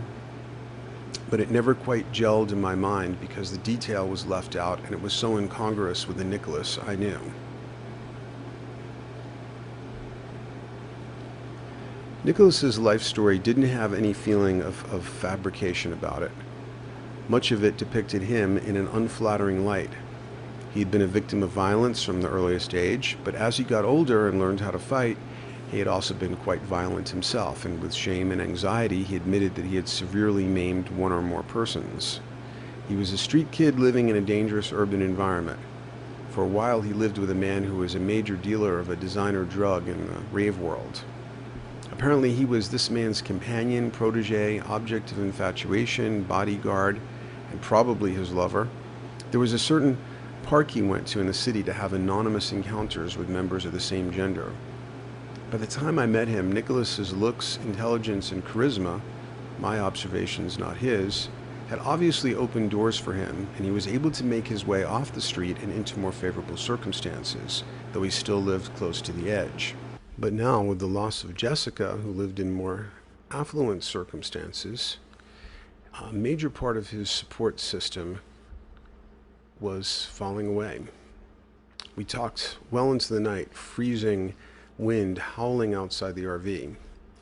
but it never quite gelled in my mind because the detail was left out and it was so incongruous with the Nicholas I knew. Nicholas's life story didn't have any feeling of fabrication about it. Much of it depicted him in an unflattering light. He had been a victim of violence from the earliest age, but as he got older and learned how to fight, he had also been quite violent himself, and with shame and anxiety, he admitted that he had severely maimed one or more persons. He was a street kid living in a dangerous urban environment. For a while, he lived with a man who was a major dealer of a designer drug in the rave world. Apparently, he was this man's companion, protege, object of infatuation, bodyguard, and probably his lover. There was a certain park he went to in the city to have anonymous encounters with members of the same gender. By the time I met him, Nicholas's looks, intelligence, and charisma, my observations, not his, had obviously opened doors for him, and he was able to make his way off the street and into more favorable circumstances, though he still lived close to the edge. But now, with the loss of Jessica, who lived in more affluent circumstances, a major part of his support system was falling away. We talked well into the night, freezing wind howling outside the RV.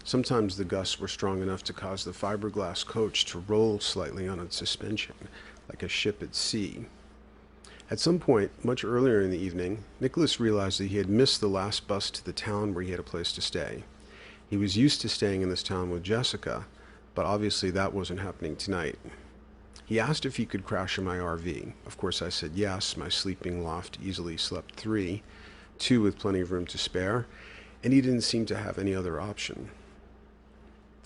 Sometimes the gusts were strong enough to cause the fiberglass coach to roll slightly on its suspension, like a ship at sea. At some point, much earlier in the evening, Nicholas realized that he had missed the last bus to the town where he had a place to stay. He was used to staying in this town with Jessica, but obviously that wasn't happening tonight. He asked if he could crash in my RV. Of course I said yes. My sleeping loft easily slept 3, 2 with plenty of room to spare, and he didn't seem to have any other option.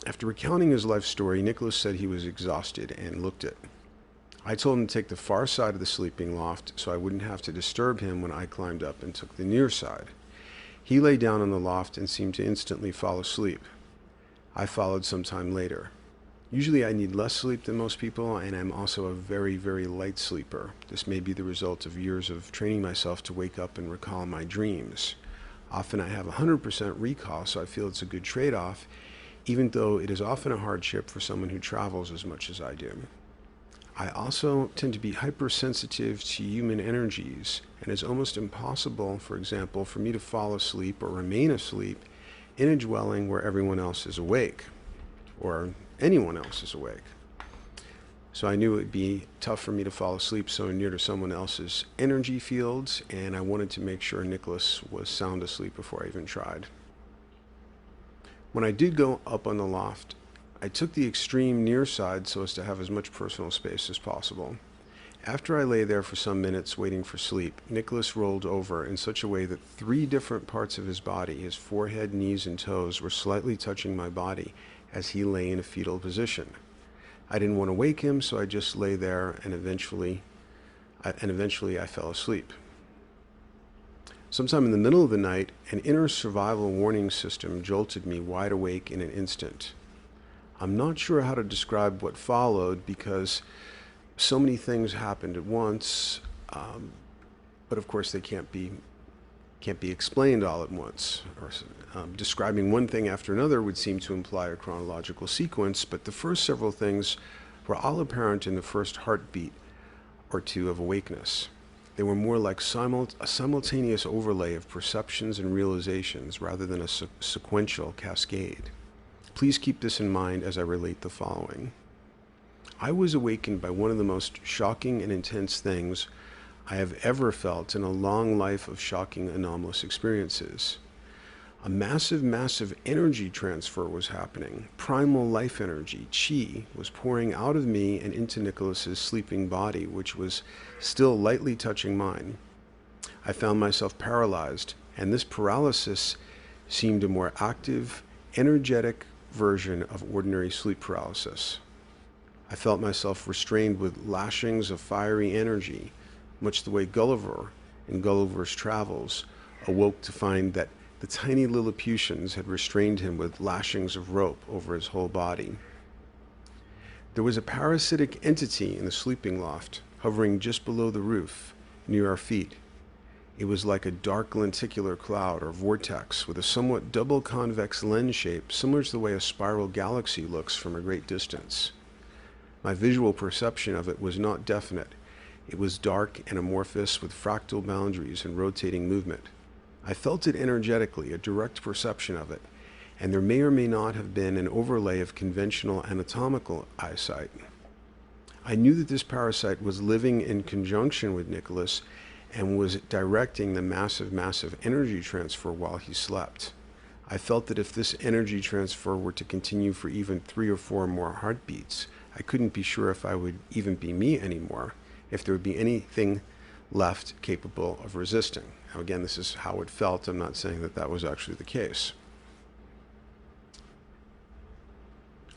After recounting his life story, Nicholas said he was exhausted and looked it. I told him to take the far side of the sleeping loft so I wouldn't have to disturb him when I climbed up and took the near side. He lay down on the loft and seemed to instantly fall asleep. I followed some time later. Usually I need less sleep than most people, and I'm also a very, very light sleeper. This may be the result of years of training myself to wake up and recall my dreams. Often I have 100% recall, so I feel it's a good trade-off, even though it is often a hardship for someone who travels as much as I do. I also tend to be hypersensitive to human energies, and it's almost impossible, for example, for me to fall asleep or remain asleep in a dwelling where everyone else is awake, or anyone else is awake. So I knew it would be tough for me to fall asleep so near to someone else's energy fields, and I wanted to make sure Nicholas was sound asleep before I even tried. When I did go up on the loft, I took the extreme near side so as to have as much personal space as possible. After I lay there for some minutes waiting for sleep, Nicholas rolled over in such a way that 3 different parts of his body, his forehead, knees, and toes, were slightly touching my body as he lay in a fetal position. I didn't want to wake him, so I just lay there, and eventually I fell asleep. Sometime in the middle of the night, an inner survival warning system jolted me wide awake in an instant. I'm not sure how to describe what followed because so many things happened at once, but of course they can't be explained all at once. Or, describing one thing after another would seem to imply a chronological sequence, but the first several things were all apparent in the first heartbeat or two of awakeness. They were more like a simultaneous overlay of perceptions and realizations rather than a sequential cascade. Please keep this in mind as I relate the following. I was awakened by one of the most shocking and intense things I have ever felt in a long life of shocking, anomalous experiences. A massive energy transfer was happening. Primal life energy, chi, was pouring out of me and into Nicholas's sleeping body, which was still lightly touching mine. I found myself paralyzed, and this paralysis seemed a more active, energetic version of ordinary sleep paralysis. I felt myself restrained with lashings of fiery energy, much the way Gulliver in Gulliver's Travels awoke to find that the tiny Lilliputians had restrained him with lashings of rope over his whole body. There was a parasitic entity in the sleeping loft, hovering just below the roof, near our feet. It was like a dark lenticular cloud or vortex with a somewhat double convex lens shape, similar to the way a spiral galaxy looks from a great distance. My visual perception of it was not definite. It was dark and amorphous with fractal boundaries and rotating movement. I felt it energetically, a direct perception of it, and there may or may not have been an overlay of conventional anatomical eyesight. I knew that this parasite was living in conjunction with Nicholas and was directing the massive energy transfer while he slept. I felt that if this energy transfer were to continue for even 3 or 4 more heartbeats, I couldn't be sure if I would even be me anymore, if there would be anything left capable of resisting. Now again, this is how it felt. I'm not saying that that was actually the case.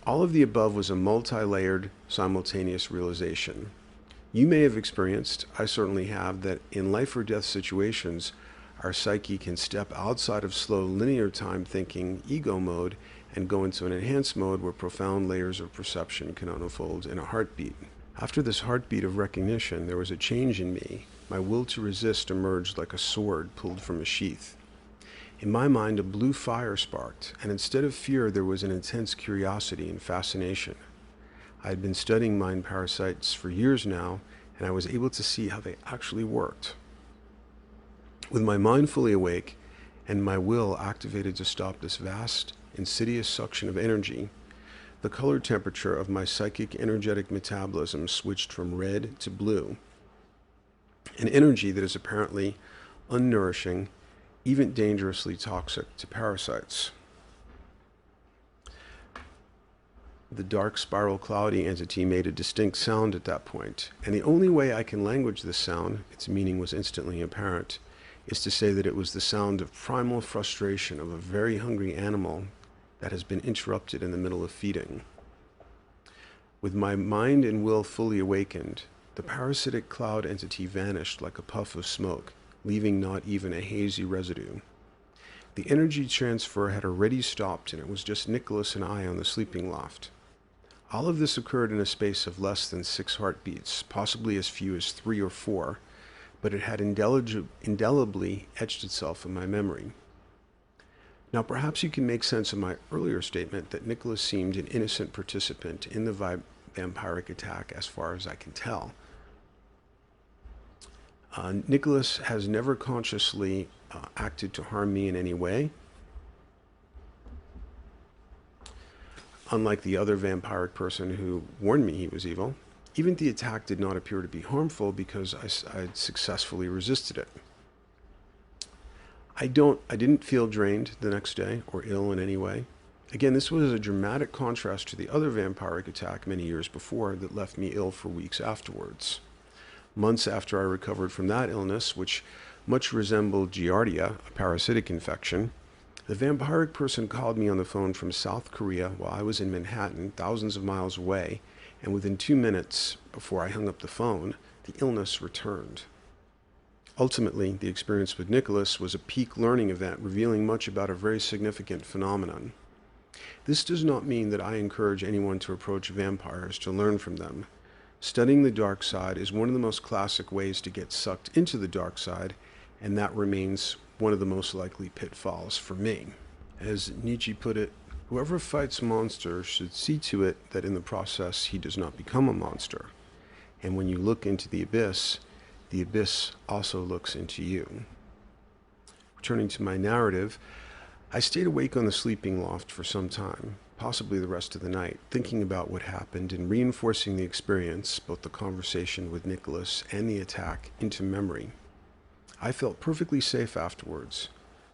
All of the above was a multi-layered, simultaneous realization. You may have experienced, I certainly have, that in life or death situations, our psyche can step outside of slow linear time thinking, ego mode, and go into an enhanced mode where profound layers of perception can unfold in a heartbeat. After this heartbeat of recognition, there was a change in me. My will to resist emerged like a sword pulled from a sheath. In my mind, a blue fire sparked, and instead of fear, there was an intense curiosity and fascination. I had been studying mind parasites for years now, and I was able to see how they actually worked. With my mind fully awake and my will activated to stop this vast, insidious suction of energy, the color temperature of my psychic energetic metabolism switched from red to blue, an energy that is apparently unnourishing, even dangerously toxic to parasites. The dark spiral cloudy entity made a distinct sound at that point, and the only way I can language this sound, its meaning was instantly apparent, is to say that it was the sound of primal frustration of a very hungry animal that has been interrupted in the middle of feeding. With my mind and will fully awakened, the parasitic cloud entity vanished like a puff of smoke, leaving not even a hazy residue. The energy transfer had already stopped, and it was just Nicholas and I on the sleeping loft. All of this occurred in a space of less than 6 heartbeats, possibly as few as 3 or 4, but it had indelibly etched itself in my memory. Now perhaps you can make sense of my earlier statement that Nicholas seemed an innocent participant in the vampiric attack as far as I can tell. Nicholas has never consciously acted to harm me in any way. Unlike the other vampiric person who warned me he was evil, even the attack did not appear to be harmful because I had successfully resisted it. I didn't feel drained the next day or ill in any way. Again, this was a dramatic contrast to the other vampiric attack many years before that left me ill for weeks afterwards. Months after I recovered from that illness, which much resembled Giardia, a parasitic infection, the vampiric person called me on the phone from South Korea while I was in Manhattan, thousands of miles away, and within 2 minutes before I hung up the phone, the illness returned. Ultimately, the experience with Nicholas was a peak learning event revealing much about a very significant phenomenon. This does not mean that I encourage anyone to approach vampires to learn from them. Studying the dark side is one of the most classic ways to get sucked into the dark side, and that remains one of the most likely pitfalls for me. As Nietzsche put it, whoever fights monsters should see to it that in the process he does not become a monster. And when you look into the abyss also looks into you. Returning to my narrative, I stayed awake on the sleeping loft for some time, possibly the rest of the night, thinking about what happened and reinforcing the experience, both the conversation with Nicholas and the attack, into memory. I felt perfectly safe afterwards.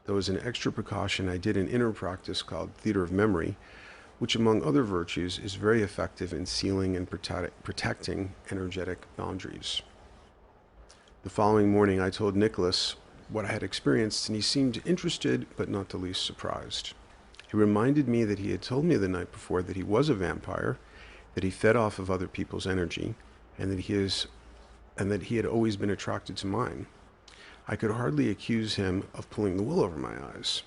Though as an extra precaution, I did an inner practice called theater of memory, which among other virtues is very effective in sealing and protecting energetic boundaries. The following morning, I told Nicholas what I had experienced, and he seemed interested but not the least surprised. He reminded me that he had told me the night before that he was a vampire, that he fed off of other people's energy, and that he had always been attracted to mine. I could hardly accuse him of pulling the wool over my eyes.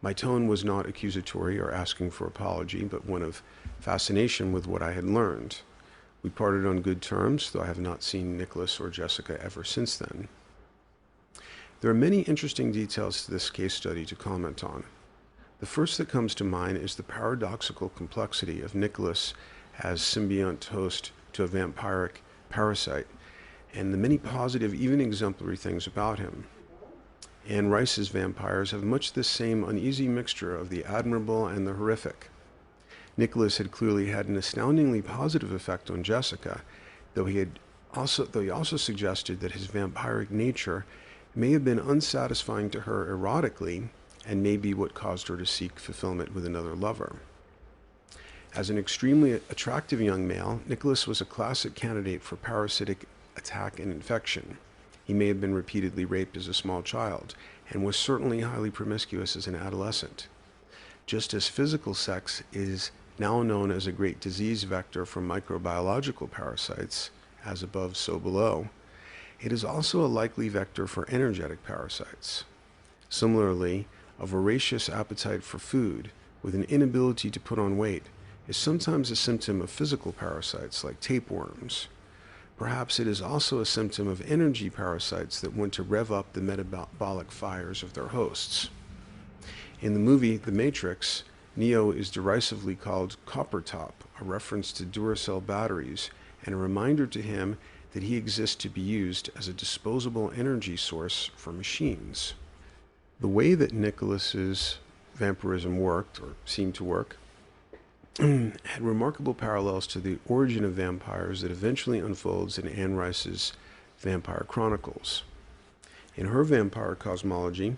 My tone was not accusatory or asking for apology, but one of fascination with what I had learned. We parted on good terms, though I have not seen Nicholas or Jessica ever since then. There are many interesting details to this case study to comment on. The first that comes to mind is the paradoxical complexity of Nicholas as symbiont host to a vampiric parasite, and the many positive, even exemplary things about him. Anne Rice's vampires have much the same uneasy mixture of the admirable and the horrific. Nicholas had clearly had an astoundingly positive effect on Jessica, though he also suggested that his vampiric nature may have been unsatisfying to her erotically, and may be what caused her to seek fulfillment with another lover. As an extremely attractive young male, Nicholas was a classic candidate for parasitic attack and infection. He may have been repeatedly raped as a small child, and was certainly highly promiscuous as an adolescent. Just as physical sex is now known as a great disease vector for microbiological parasites, as above so below, it is also a likely vector for energetic parasites. Similarly, a voracious appetite for food, with an inability to put on weight, is sometimes a symptom of physical parasites like tapeworms. Perhaps it is also a symptom of energy parasites that want to rev up the metabolic fires of their hosts. In the movie The Matrix, Neo is derisively called Copper Top, a reference to Duracell batteries, and a reminder to him that he exists to be used as a disposable energy source for machines. The way that Nicholas's vampirism worked, or seemed to work, had remarkable parallels to the origin of vampires that eventually unfolds in Anne Rice's Vampire Chronicles. In her vampire cosmology,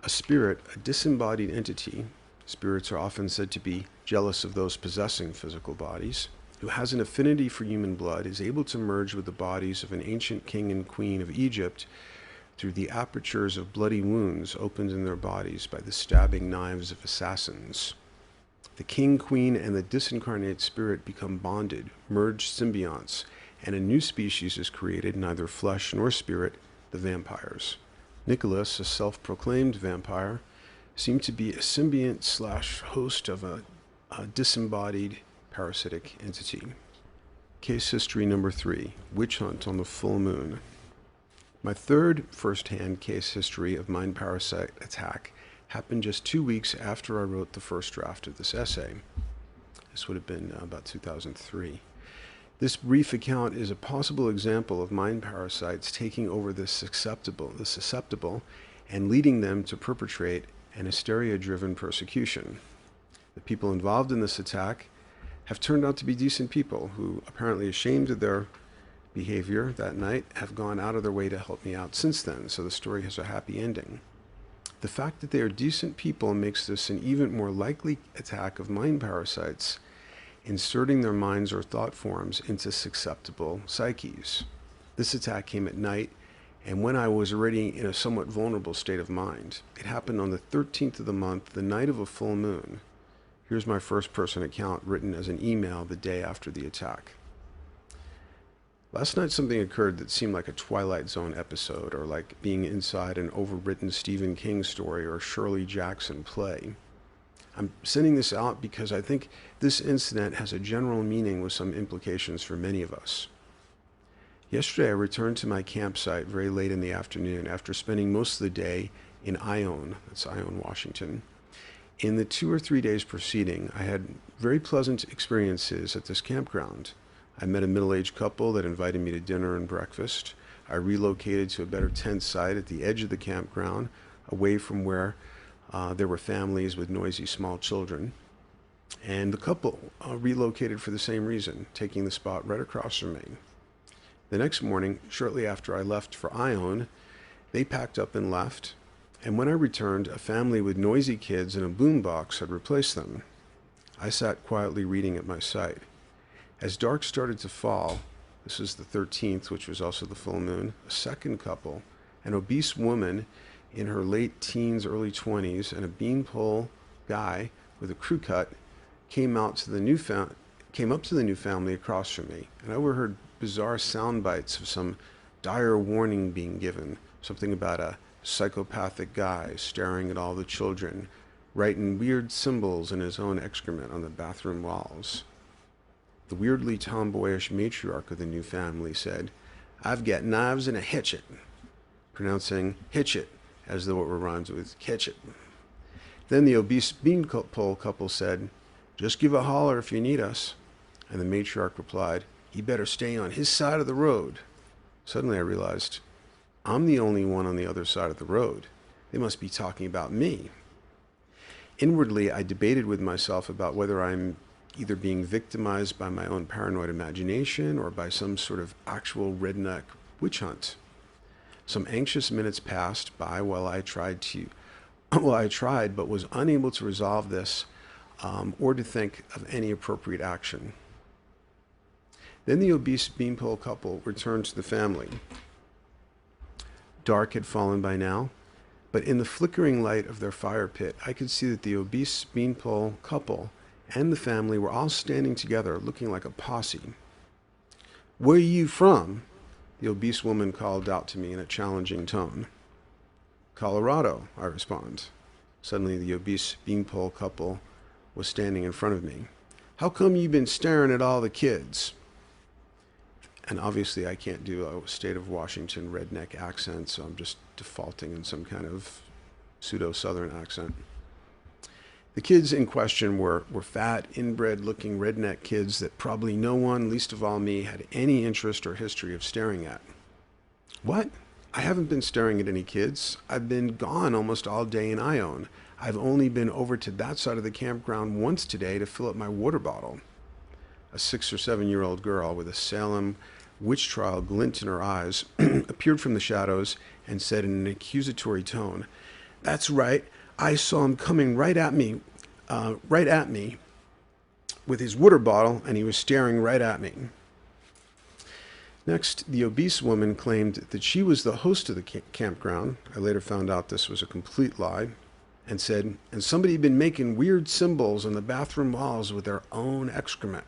a spirit, a disembodied entity, spirits are often said to be jealous of those possessing physical bodies, who has an affinity for human blood, is able to merge with the bodies of an ancient king and queen of Egypt through the apertures of bloody wounds opened in their bodies by the stabbing knives of assassins. The king, queen, and the disincarnate spirit become bonded, merged symbionts, and a new species is created, neither flesh nor spirit, the vampires. Nicholas, a self-proclaimed vampire, seemed to be a symbiont/host of a disembodied parasitic entity. Case history number 3, witch hunt on the full moon. My third first-hand case history of mind parasite attack happened just 2 weeks after I wrote the first draft of this essay. This would have been about 2003. This brief account is a possible example of mind parasites taking over the susceptible, and leading them to perpetrate an hysteria-driven persecution. The people involved in this attack have turned out to be decent people who, apparently ashamed of their behavior that night, have gone out of their way to help me out since then, so the story has a happy ending. The fact that they are decent people makes this an even more likely attack of mind parasites, inserting their minds or thought forms into susceptible psyches. This attack came at night, and when I was already in a somewhat vulnerable state of mind. It happened on the 13th of the month, the night of a full moon. Here's my first-person account written as an email the day after the attack. Last night something occurred that seemed like a Twilight Zone episode, or like being inside an overwritten Stephen King story or Shirley Jackson play. I'm sending this out because I think this incident has a general meaning with some implications for many of us. Yesterday, I returned to my campsite very late in the afternoon after spending most of the day in Ione, that's Ione, Washington. In the 2 or 3 days preceding, I had very pleasant experiences at this campground. I met a middle-aged couple that invited me to dinner and breakfast. I relocated to a better tent site at the edge of the campground, away from where there were families with noisy small children. And the couple relocated for the same reason, taking the spot right across from me. The next morning, shortly after I left for Ione, they packed up and left. And when I returned, a family with noisy kids and a boombox had replaced them. I sat quietly reading at my site. As dark started to fall, this is the 13th, which was also the full moon, a second couple, an obese woman in her late teens, early 20s, and a beanpole guy with a crew cut came up to the new family across from me, and I overheard bizarre sound bites of some dire warning being given, something about a psychopathic guy staring at all the children, writing weird symbols in his own excrement on the bathroom walls. The weirdly tomboyish matriarch of the new family said, "I've got knives and a hitchet," pronouncing hitchet as though it were rhymes with ketchup. Then the obese beanpole couple said, "Just give a holler if you need us." And the matriarch replied, "He better stay on his side of the road." Suddenly I realized, I'm the only one on the other side of the road. They must be talking about me. Inwardly, I debated with myself about whether I'm either being victimized by my own paranoid imagination or by some sort of actual redneck witch hunt. Some anxious minutes passed by while I tried but was unable to resolve this or to think of any appropriate action. Then the obese beanpole couple returned to the family. Dark had fallen by now, but in the flickering light of their fire pit, I could see that the obese beanpole couple and the family were all standing together, looking like a posse. "Where are you from?" the obese woman called out to me in a challenging tone. "Colorado," I respond. Suddenly, the obese beanpole couple was standing in front of me. "How come you've been staring at all the kids?" And obviously I can't do a state of Washington redneck accent, so I'm just defaulting in some kind of pseudo-Southern accent. The kids in question were fat, inbred-looking redneck kids that probably no one, least of all me, had any interest or history of staring at. "What? I haven't been staring at any kids. I've been gone almost all day in Ione. I've only been over to that side of the campground once today to fill up my water bottle." A 6 or 7-year-old girl with a Salem witch trial glint in her eyes appeared from the shadows and said in an accusatory tone, "That's right. I saw him coming right at me with his water bottle, and he was staring right at me." Next, the obese woman claimed that she was the host of the campground. I later found out this was a complete lie, and said, "And somebody had been making weird symbols on the bathroom walls with their own excrement."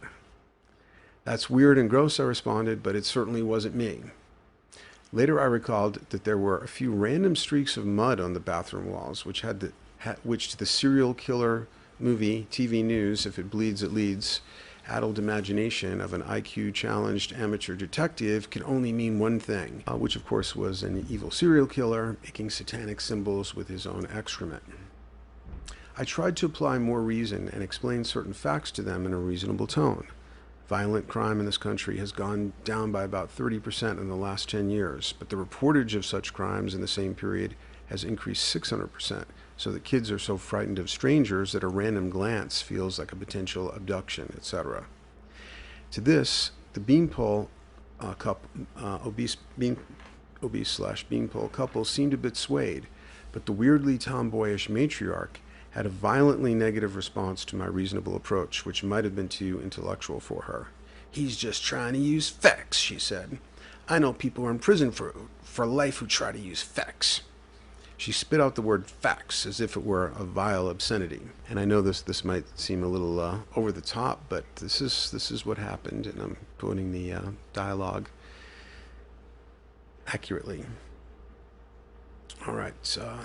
"That's weird and gross," I responded, "but it certainly wasn't me." Later, I recalled that there were a few random streaks of mud on the bathroom walls, which which the serial killer movie, TV news, "If it bleeds, it leads," adult imagination of an IQ-challenged amateur detective could only mean one thing, which of course was an evil serial killer making satanic symbols with his own excrement. I tried to apply more reason and explain certain facts to them in a reasonable tone. Violent crime in this country has gone down by about 30% in the last 10 years, but the reportage of such crimes in the same period has increased 600%, so that kids are so frightened of strangers that a random glance feels like a potential abduction, etc. To this, the beanpole obese/beanpole couple seemed a bit swayed, but the weirdly tomboyish matriarch had a violently negative response to my reasonable approach, which might have been too intellectual for her. "He's just trying to use facts," she said. "I know people are in prison for life who try to use facts." She spit out the word facts as if it were a vile obscenity. And I know this might seem a little over the top, but this is what happened, and I'm quoting the dialogue accurately. All right,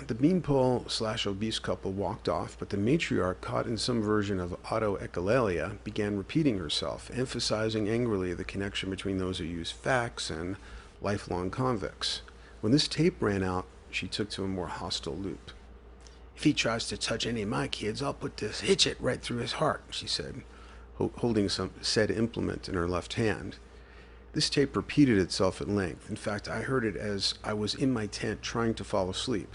the beanpole / obese couple walked off, but the matriarch, caught in some version of autoecholalia, began repeating herself, emphasizing angrily the connection between those who use facts and lifelong convicts. When this tape ran out, she took to a more hostile loop. "If he tries to touch any of my kids, I'll put this hitchet right through his heart," she said, holding some said implement in her left hand. This tape repeated itself at length. In fact, I heard it as I was in my tent trying to fall asleep,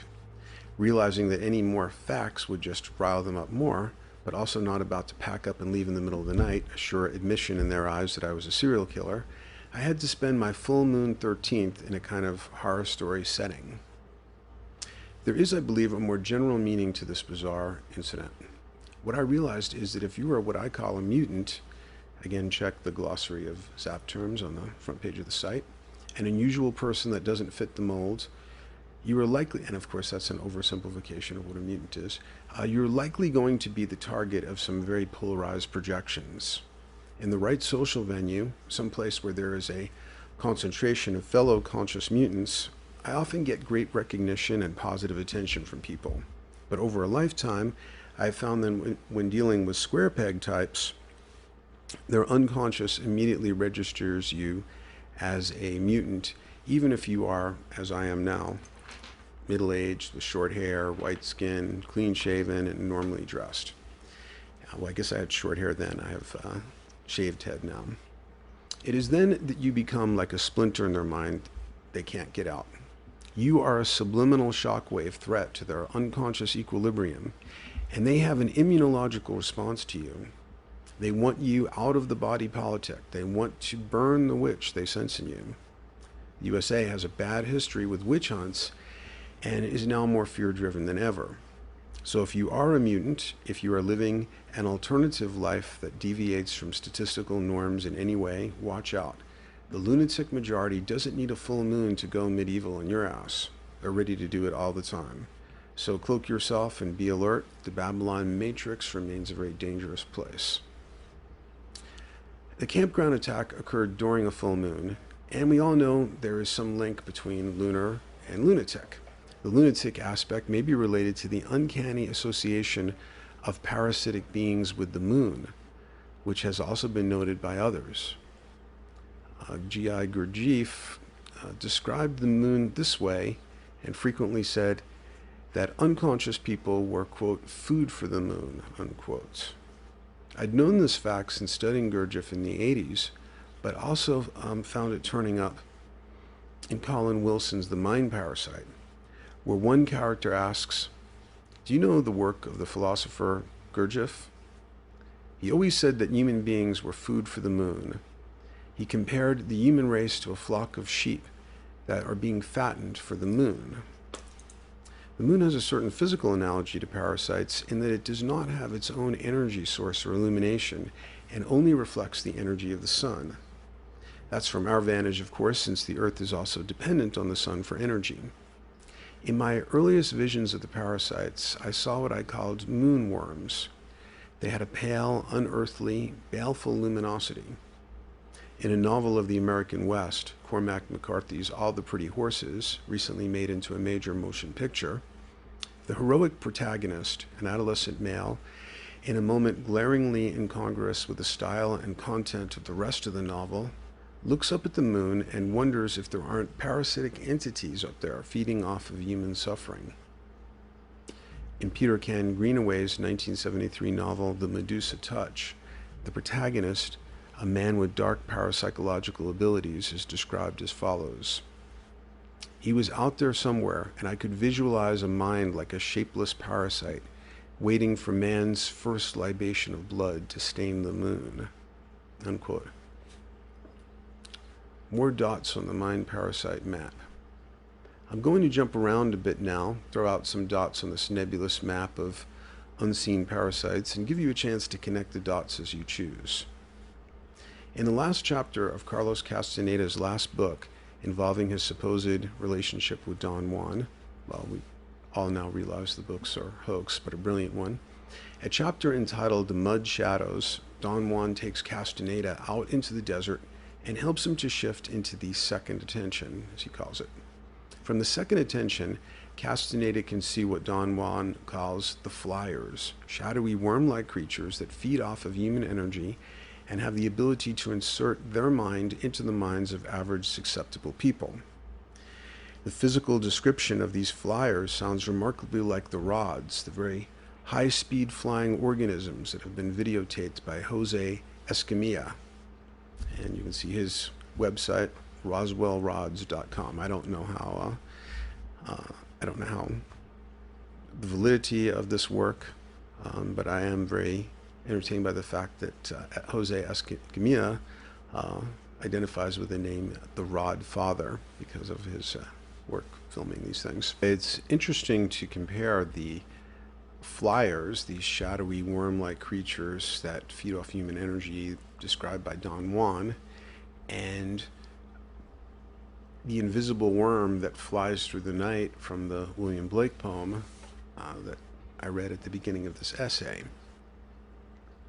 realizing that any more facts would just rile them up more, but also not about to pack up and leave in the middle of the night, a sure admission in their eyes that I was a serial killer. I had to spend my full moon 13th in a kind of horror story setting. There is, I believe, a more general meaning to this bizarre incident. What I realized is that if you are what I call a mutant, again, check the glossary of Zap terms on the front page of the site, an unusual person that doesn't fit the mold, you are likely, and of course that's an oversimplification of what a mutant is, you're likely going to be the target of some very polarized projections. In the right social venue, someplace where there is a concentration of fellow conscious mutants, I often get great recognition and positive attention from people. But over a lifetime, I've found that when dealing with square peg types, their unconscious immediately registers you as a mutant, even if you are, as I am now, middle-aged, with short hair, white skin, clean-shaven, and normally dressed. Well, I guess I had short hair then. I have shaved head now. It is then that you become like a splinter in their mind they can't get out. You are a subliminal shockwave threat to their unconscious equilibrium, and they have an immunological response to you. They want you out of the body politic. They want to burn the witch they sense in you. The USA has a bad history with witch hunts and is now more fear-driven than ever. So if you are a mutant, if you are living an alternative life that deviates from statistical norms in any way, watch out. The lunatic majority doesn't need a full moon to go medieval in your ass. They're ready to do it all the time. So cloak yourself and be alert. The Babylon Matrix remains a very dangerous place. The campground attack occurred during a full moon, and we all know there is some link between lunar and lunatic. The lunatic aspect may be related to the uncanny association of parasitic beings with the moon, which has also been noted by others. G.I. Gurdjieff described the moon this way and frequently said that unconscious people were, quote, food for the moon, unquote. I'd known this fact since studying Gurdjieff in the 80s, but also found it turning up in Colin Wilson's The Mind Parasite, where one character asks, "Do you know the work of the philosopher Gurdjieff? He always said that human beings were food for the moon. He compared the human race to a flock of sheep that are being fattened for the moon." The moon has a certain physical analogy to parasites in that it does not have its own energy source or illumination and only reflects the energy of the sun. That's from our vantage, of course, since the Earth is also dependent on the sun for energy. In my earliest visions of the parasites, I saw what I called moonworms. They had a pale, unearthly, baleful luminosity. In a novel of the American West, Cormac McCarthy's All the Pretty Horses, recently made into a major motion picture, the heroic protagonist, an adolescent male, in a moment glaringly incongruous with the style and content of the rest of the novel, looks up at the moon and wonders if there aren't parasitic entities up there feeding off of human suffering. In Peter Ken Greenaway's 1973 novel, The Medusa Touch, the protagonist, a man with dark parapsychological abilities, is described as follows. "He was out there somewhere, and I could visualize a mind like a shapeless parasite, waiting for man's first libation of blood to stain the moon." Unquote. More dots on the Mind Parasite map. I'm going to jump around a bit now, throw out some dots on this nebulous map of unseen parasites, and give you a chance to connect the dots as you choose. In the last chapter of Carlos Castaneda's last book, involving his supposed relationship with Don Juan, well, we all now realize the books are hoax, but a brilliant one, a chapter entitled The Mud Shadows, Don Juan takes Castaneda out into the desert and helps him to shift into the second attention, as he calls it. From the second attention, Castaneда can see what Don Juan calls the flyers, shadowy worm-like creatures that feed off of human energy and have the ability to insert their mind into the minds of average susceptible people. The physical description of these flyers sounds remarkably like the rods, the very high-speed flying organisms that have been videotaped by Jose Escamilla. And you can see his website, roswellrods.com. I don't know how the validity of this work, but I am very entertained by the fact that Jose Escamilla identifies with the name the Rod Father because of his work filming these things. It's interesting to compare the flyers, these shadowy worm-like creatures that feed off human energy described by Don Juan, and the invisible worm that flies through the night from the William Blake poem that I read at the beginning of this essay.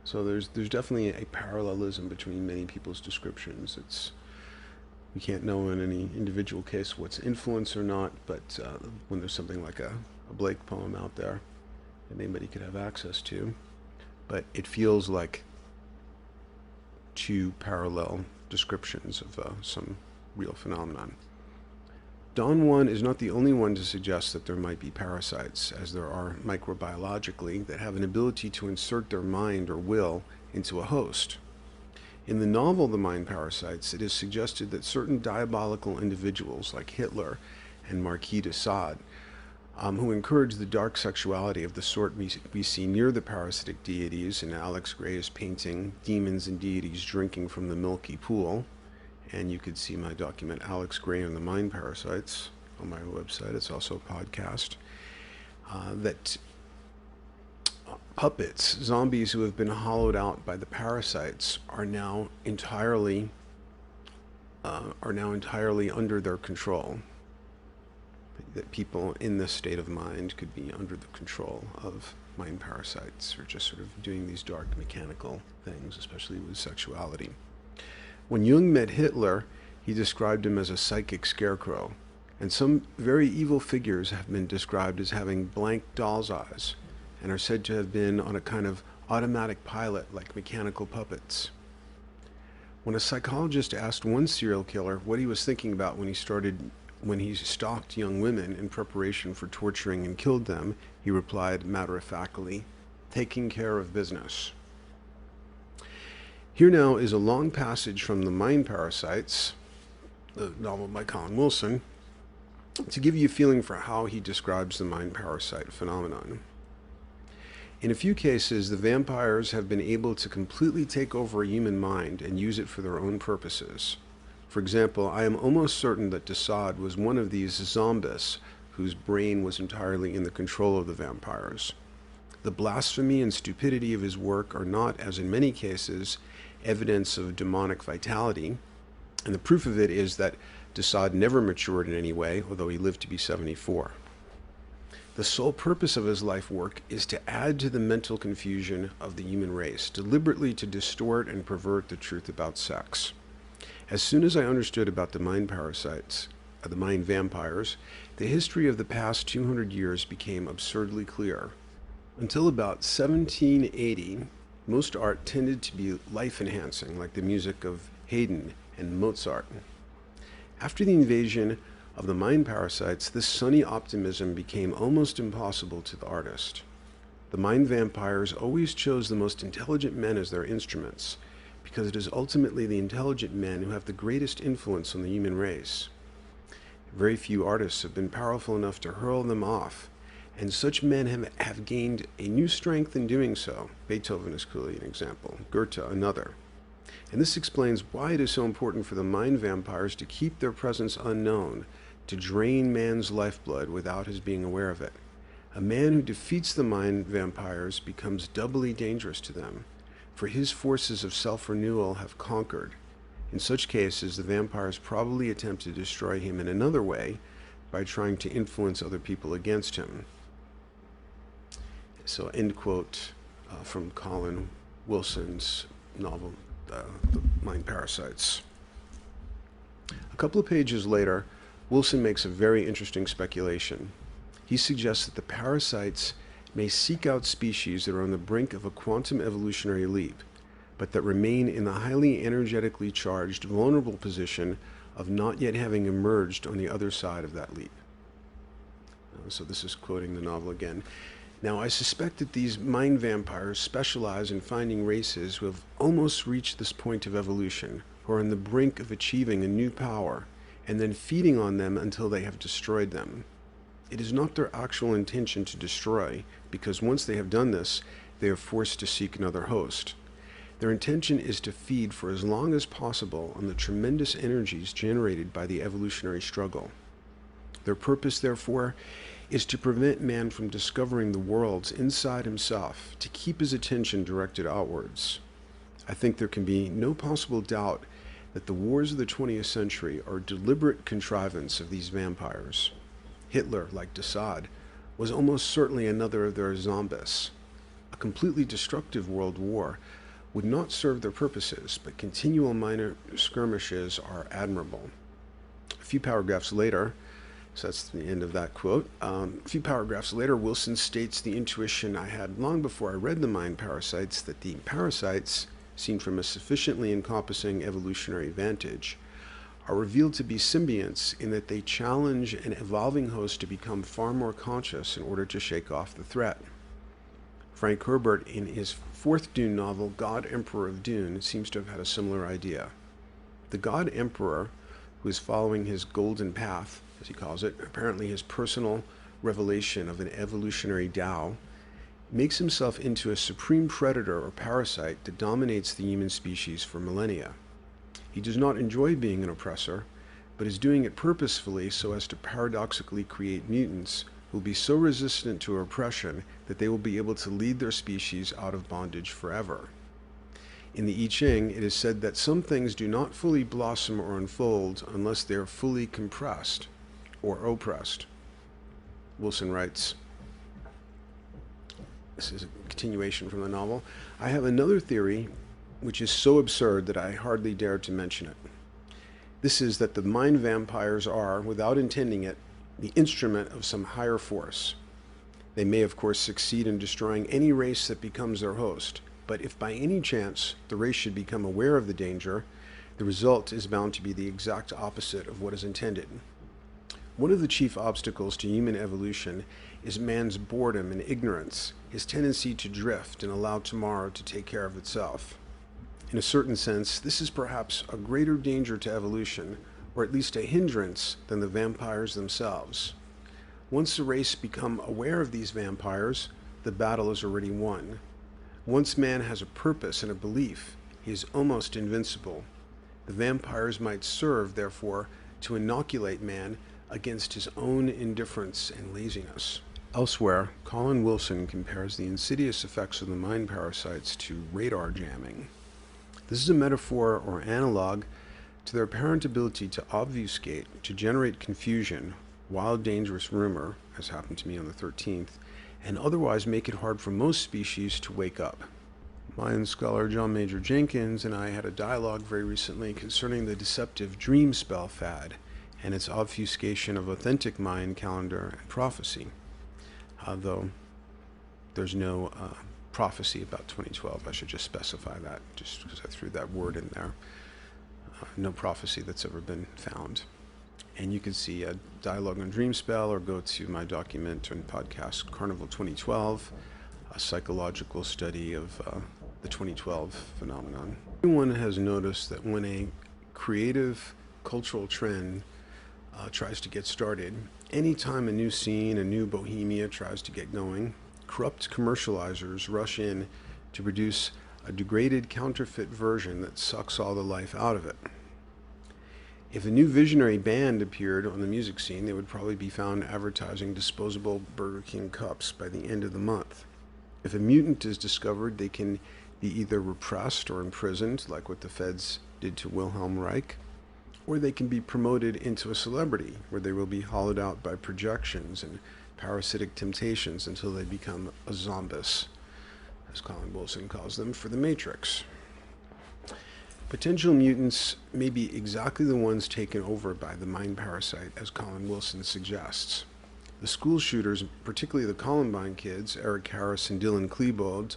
So there's definitely a parallelism between many people's descriptions. We can't know in any individual case what's influence or not, but when there's something like a Blake poem out there that anybody could have access to, but it feels like two parallel descriptions of some real phenomenon. Don Juan is not the only one to suggest that there might be parasites, as there are microbiologically that have an ability to insert their mind or will into a host. In the novel The Mind Parasites, it is suggested that certain diabolical individuals like Hitler and Marquis de Sade, who encourage the dark sexuality of the sort we see near the parasitic deities in Alex Gray's painting Demons and Deities Drinking from the Milky Pool. And you could see my document, Alex Gray and the Mind Parasites, on my website. It's also a podcast. That puppets, zombies who have been hollowed out by the parasites, are now entirely under their control. That people in this state of mind could be under the control of mind parasites, or just sort of doing these dark mechanical things, especially with sexuality. When Jung met Hitler, he described him as a psychic scarecrow, and some very evil figures have been described as having blank doll's eyes, and are said to have been on a kind of automatic pilot like mechanical puppets. When a psychologist asked one serial killer what he was thinking about when he stalked young women in preparation for torturing and killed them, he replied matter-of-factly, "Taking care of business." Here now is a long passage from The Mind Parasites, the novel by Colin Wilson, to give you a feeling for how he describes the mind parasite phenomenon. In a few cases, the vampires have been able to completely take over a human mind and use it for their own purposes. For example, I am almost certain that de Sade was one of these zombies whose brain was entirely in the control of the vampires. The blasphemy and stupidity of his work are not, as in many cases, evidence of demonic vitality, and the proof of it is that de Sade never matured in any way, although he lived to be 74. The sole purpose of his life work is to add to the mental confusion of the human race, deliberately to distort and pervert the truth about sex. As soon as I understood about the mind parasites, the mind vampires, the history of the past 200 years became absurdly clear. Until about 1780, most art tended to be life-enhancing, like the music of Haydn and Mozart. After the invasion of the mind parasites, this sunny optimism became almost impossible to the artist. The mind vampires always chose the most intelligent men as their instruments, because it is ultimately the intelligent men who have the greatest influence on the human race. Very few artists have been powerful enough to hurl them off, and such men have gained a new strength in doing so. Beethoven is clearly an example, Goethe another. And this explains why it is so important for the mind vampires to keep their presence unknown, to drain man's lifeblood without his being aware of it. A man who defeats the mind vampires becomes doubly dangerous to them, for his forces of self-renewal have conquered. In such cases, the vampires probably attempt to destroy him in another way by trying to influence other people against him. So, end quote from Colin Wilson's novel, The Mind Parasites. A couple of pages later, Wilson makes a very interesting speculation. He suggests that the parasites may seek out species that are on the brink of a quantum evolutionary leap, but that remain in the highly energetically charged, vulnerable position of not yet having emerged on the other side of that leap. So this is quoting the novel again. Now, I suspect that these mind vampires specialize in finding races who have almost reached this point of evolution, who are on the brink of achieving a new power, and then feeding on them until they have destroyed them. It is not their actual intention to destroy, because once they have done this, they are forced to seek another host. Their intention is to feed for as long as possible on the tremendous energies generated by the evolutionary struggle. Their purpose, therefore, is to prevent man from discovering the worlds inside himself, to keep his attention directed outwards. I think there can be no possible doubt that the wars of the 20th century are a deliberate contrivance of these vampires. Hitler, like Assad, was almost certainly another of their zombies. A completely destructive world war would not serve their purposes, but continual minor skirmishes are admirable. A few paragraphs later, so that's the end of that quote. A few paragraphs later, Wilson states the intuition I had long before I read the Mind Parasites, that the parasites, seen from a sufficiently encompassing evolutionary vantage, are revealed to be symbionts in that they challenge an evolving host to become far more conscious in order to shake off the threat. Frank Herbert, in his fourth Dune novel, God Emperor of Dune, seems to have had a similar idea. The God Emperor, who is following his golden path, as he calls it, apparently his personal revelation of an evolutionary Tao, makes himself into a supreme predator or parasite that dominates the human species for millennia. He does not enjoy being an oppressor, but is doing it purposefully so as to paradoxically create mutants who will be so resistant to oppression that they will be able to lead their species out of bondage forever. In the I Ching, it is said that some things do not fully blossom or unfold unless they are fully compressed or oppressed. Wilson writes, this is a continuation from the novel, I have another theory which is so absurd that I hardly dare to mention it. This is that the mind vampires are, without intending it, the instrument of some higher force. They may, of course, succeed in destroying any race that becomes their host, but if by any chance the race should become aware of the danger, the result is bound to be the exact opposite of what is intended. One of the chief obstacles to human evolution is man's boredom and ignorance, his tendency to drift and allow tomorrow to take care of itself. In a certain sense, this is perhaps a greater danger to evolution, or at least a hindrance, than the vampires themselves. Once the race become aware of these vampires, the battle is already won. Once man has a purpose and a belief, he is almost invincible. The vampires might serve, therefore, to inoculate man against his own indifference and laziness. Elsewhere, Colin Wilson compares the insidious effects of the mind parasites to radar jamming. This is a metaphor or analog to their apparent ability to obfuscate, to generate confusion, wild dangerous rumor, as happened to me on the 13th, and otherwise make it hard for most species to wake up. Mayan scholar John Major Jenkins and I had a dialogue very recently concerning the deceptive dream spell fad and its obfuscation of authentic Mayan calendar and prophecy. Though there's no prophecy about 2012, I should just specify that, just because I threw that word in there. No prophecy that's ever been found. And you can see a dialogue on Dreamspell or go to my document and podcast, Carnival 2012, a psychological study of the 2012 phenomenon. Everyone has noticed that when a creative cultural trend tries to get started, anytime a new scene, a new bohemia tries to get going, corrupt commercializers rush in to produce a degraded counterfeit version that sucks all the life out of it. If a new visionary band appeared on the music scene, they would probably be found advertising disposable Burger King cups by the end of the month. If a mutant is discovered, they can be either repressed or imprisoned, like what the feds did to Wilhelm Reich, or they can be promoted into a celebrity, where they will be hollowed out by projections and parasitic temptations until they become a zombis, as Colin Wilson calls them, for the Matrix. Potential mutants may be exactly the ones taken over by the mind parasite, as Colin Wilson suggests. The school shooters, particularly the Columbine kids, Eric Harris and Dylan Klebold,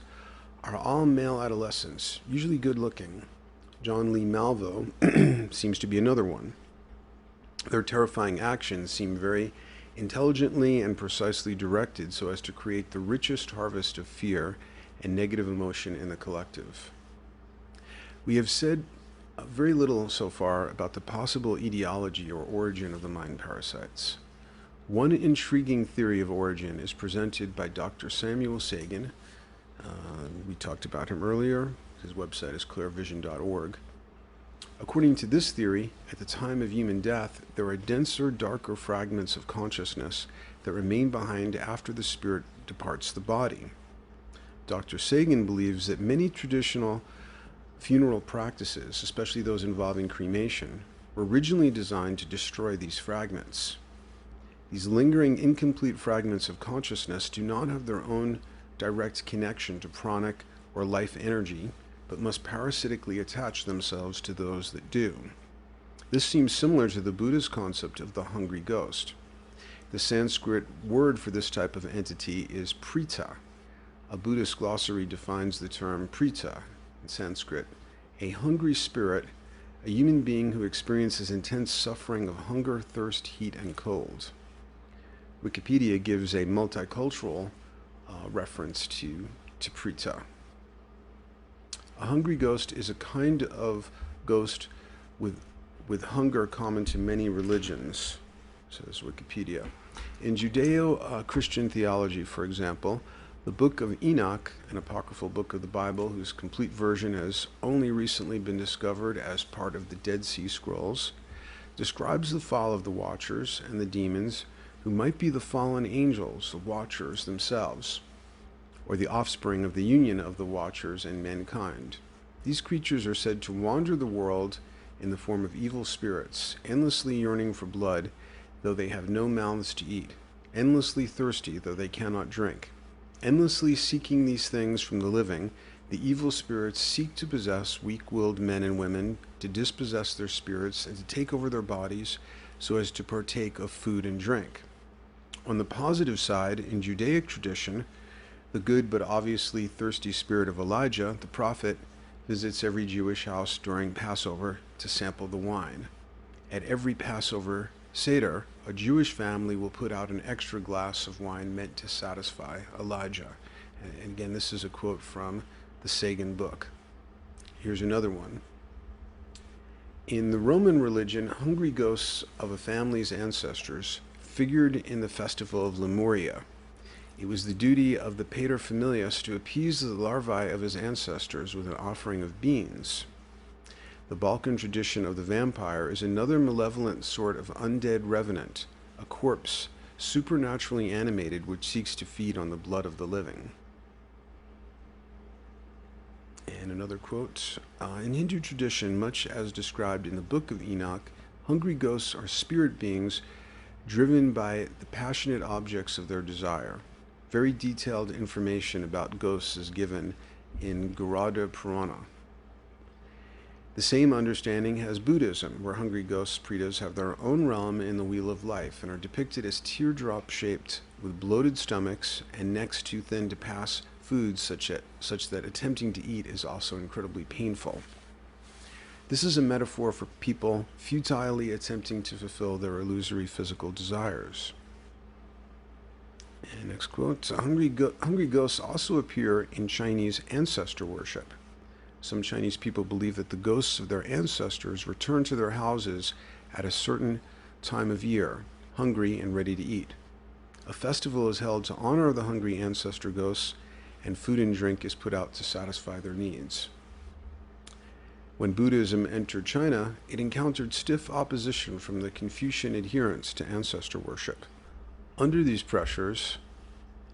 are all male adolescents, usually good-looking. John Lee Malvo seems to be another one. Their terrifying actions seem very intelligently and precisely directed so as to create the richest harvest of fear and negative emotion in the collective. We have said very little so far about the possible etiology or origin of the mind parasites. One intriguing theory of origin is presented by Dr. Samuel Sagan. We talked about him earlier. His website is clairvision.org. According to this theory, at the time of human death, there are denser, darker fragments of consciousness that remain behind after the spirit departs the body. Dr. Sagan believes that many traditional funeral practices, especially those involving cremation, were originally designed to destroy these fragments. These lingering, incomplete fragments of consciousness do not have their own direct connection to pranic or life energy, but must parasitically attach themselves to those that do. This seems similar to the Buddhist concept of the hungry ghost. The Sanskrit word for this type of entity is prita. A Buddhist glossary defines the term prita in Sanskrit, a hungry spirit, a human being who experiences intense suffering of hunger, thirst, heat, and cold. Wikipedia gives a multicultural reference to prita. A hungry ghost is a kind of ghost with hunger common to many religions, says Wikipedia. In Judeo-Christian theology, for example, the Book of Enoch, an apocryphal book of the Bible whose complete version has only recently been discovered as part of the Dead Sea Scrolls, describes the fall of the Watchers and the demons who might be the fallen angels, the Watchers themselves, or the offspring of the union of the Watchers and mankind. These creatures are said to wander the world in the form of evil spirits, endlessly yearning for blood, though they have no mouths to eat, endlessly thirsty, though they cannot drink. Endlessly seeking these things from the living, the evil spirits seek to possess weak-willed men and women, to dispossess their spirits, and to take over their bodies so as to partake of food and drink. On the positive side, in Judaic tradition, the good but obviously thirsty spirit of Elijah, the prophet, visits every Jewish house during Passover to sample the wine. At every Passover Seder, a Jewish family will put out an extra glass of wine meant to satisfy Elijah. And again, this is a quote from the Sagan book. Here's another one. In the Roman religion, hungry ghosts of a family's ancestors figured in the festival of Lemuria. It was the duty of the paterfamilias to appease the larvae of his ancestors with an offering of beans. The Balkan tradition of the vampire is another malevolent sort of undead revenant, a corpse, supernaturally animated, which seeks to feed on the blood of the living. And another quote, in Hindu tradition, much as described in the Book of Enoch, hungry ghosts are spirit beings driven by the passionate objects of their desire. Very detailed information about ghosts is given in Garuda Purana. The same understanding has Buddhism, where hungry ghosts, pretas, have their own realm in the wheel of life and are depicted as teardrop-shaped with bloated stomachs and necks too thin to pass foods such that attempting to eat is also incredibly painful. This is a metaphor for people futilely attempting to fulfill their illusory physical desires. And next quote, hungry ghosts also appear in Chinese ancestor worship. Some Chinese people believe that the ghosts of their ancestors return to their houses at a certain time of year, hungry and ready to eat. A festival is held to honor the hungry ancestor ghosts, and food and drink is put out to satisfy their needs. When Buddhism entered China, it encountered stiff opposition from the Confucian adherents to ancestor worship. Under these pressures,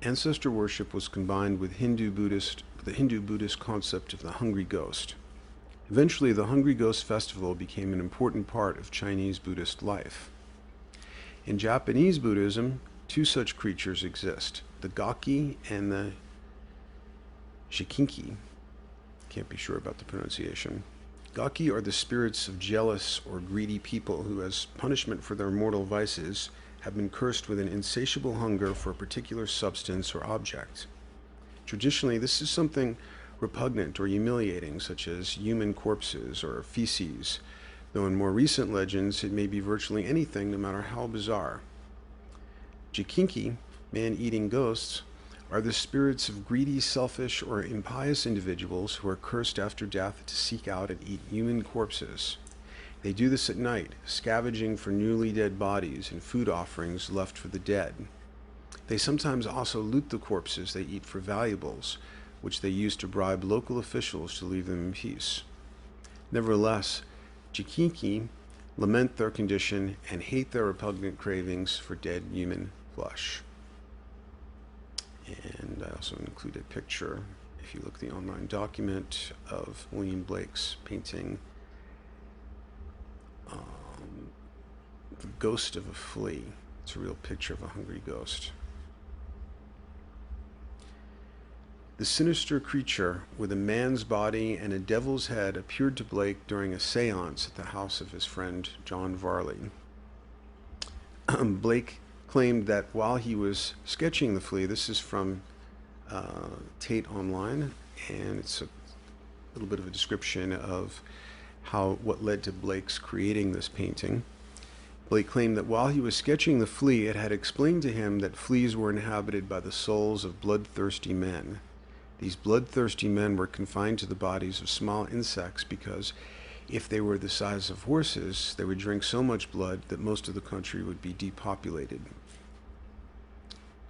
ancestor worship was combined with the Hindu-Buddhist concept of the hungry ghost. Eventually, the Hungry Ghost Festival became an important part of Chinese Buddhist life. In Japanese Buddhism, two such creatures exist, the Gaki and the Shikinki. Can't be sure about the pronunciation. Gaki are the spirits of jealous or greedy people who, as punishment for their mortal vices, have been cursed with an insatiable hunger for a particular substance or object. Traditionally, this is something repugnant or humiliating, such as human corpses or feces, though in more recent legends it may be virtually anything, no matter how bizarre. Jikinki, man-eating ghosts, are the spirits of greedy, selfish, or impious individuals who are cursed after death to seek out and eat human corpses. They do this at night, scavenging for newly dead bodies and food offerings left for the dead. They sometimes also loot the corpses they eat for valuables, which they use to bribe local officials to leave them in peace. Nevertheless, Jikinki lament their condition and hate their repugnant cravings for dead human flesh. And I also include a picture, if you look at the online document, of William Blake's painting, The Ghost of a Flea. It's a real picture of a hungry ghost. The sinister creature with a man's body and a devil's head appeared to Blake during a seance at the house of his friend John Varley. Blake claimed that while he was sketching the flea, this is from Tate Online, and it's a little bit of a description of what led to Blake's creating this painting. Blake claimed that while he was sketching the flea, it had explained to him that fleas were inhabited by the souls of bloodthirsty men. These bloodthirsty men were confined to the bodies of small insects because if they were the size of horses, they would drink so much blood that most of the country would be depopulated.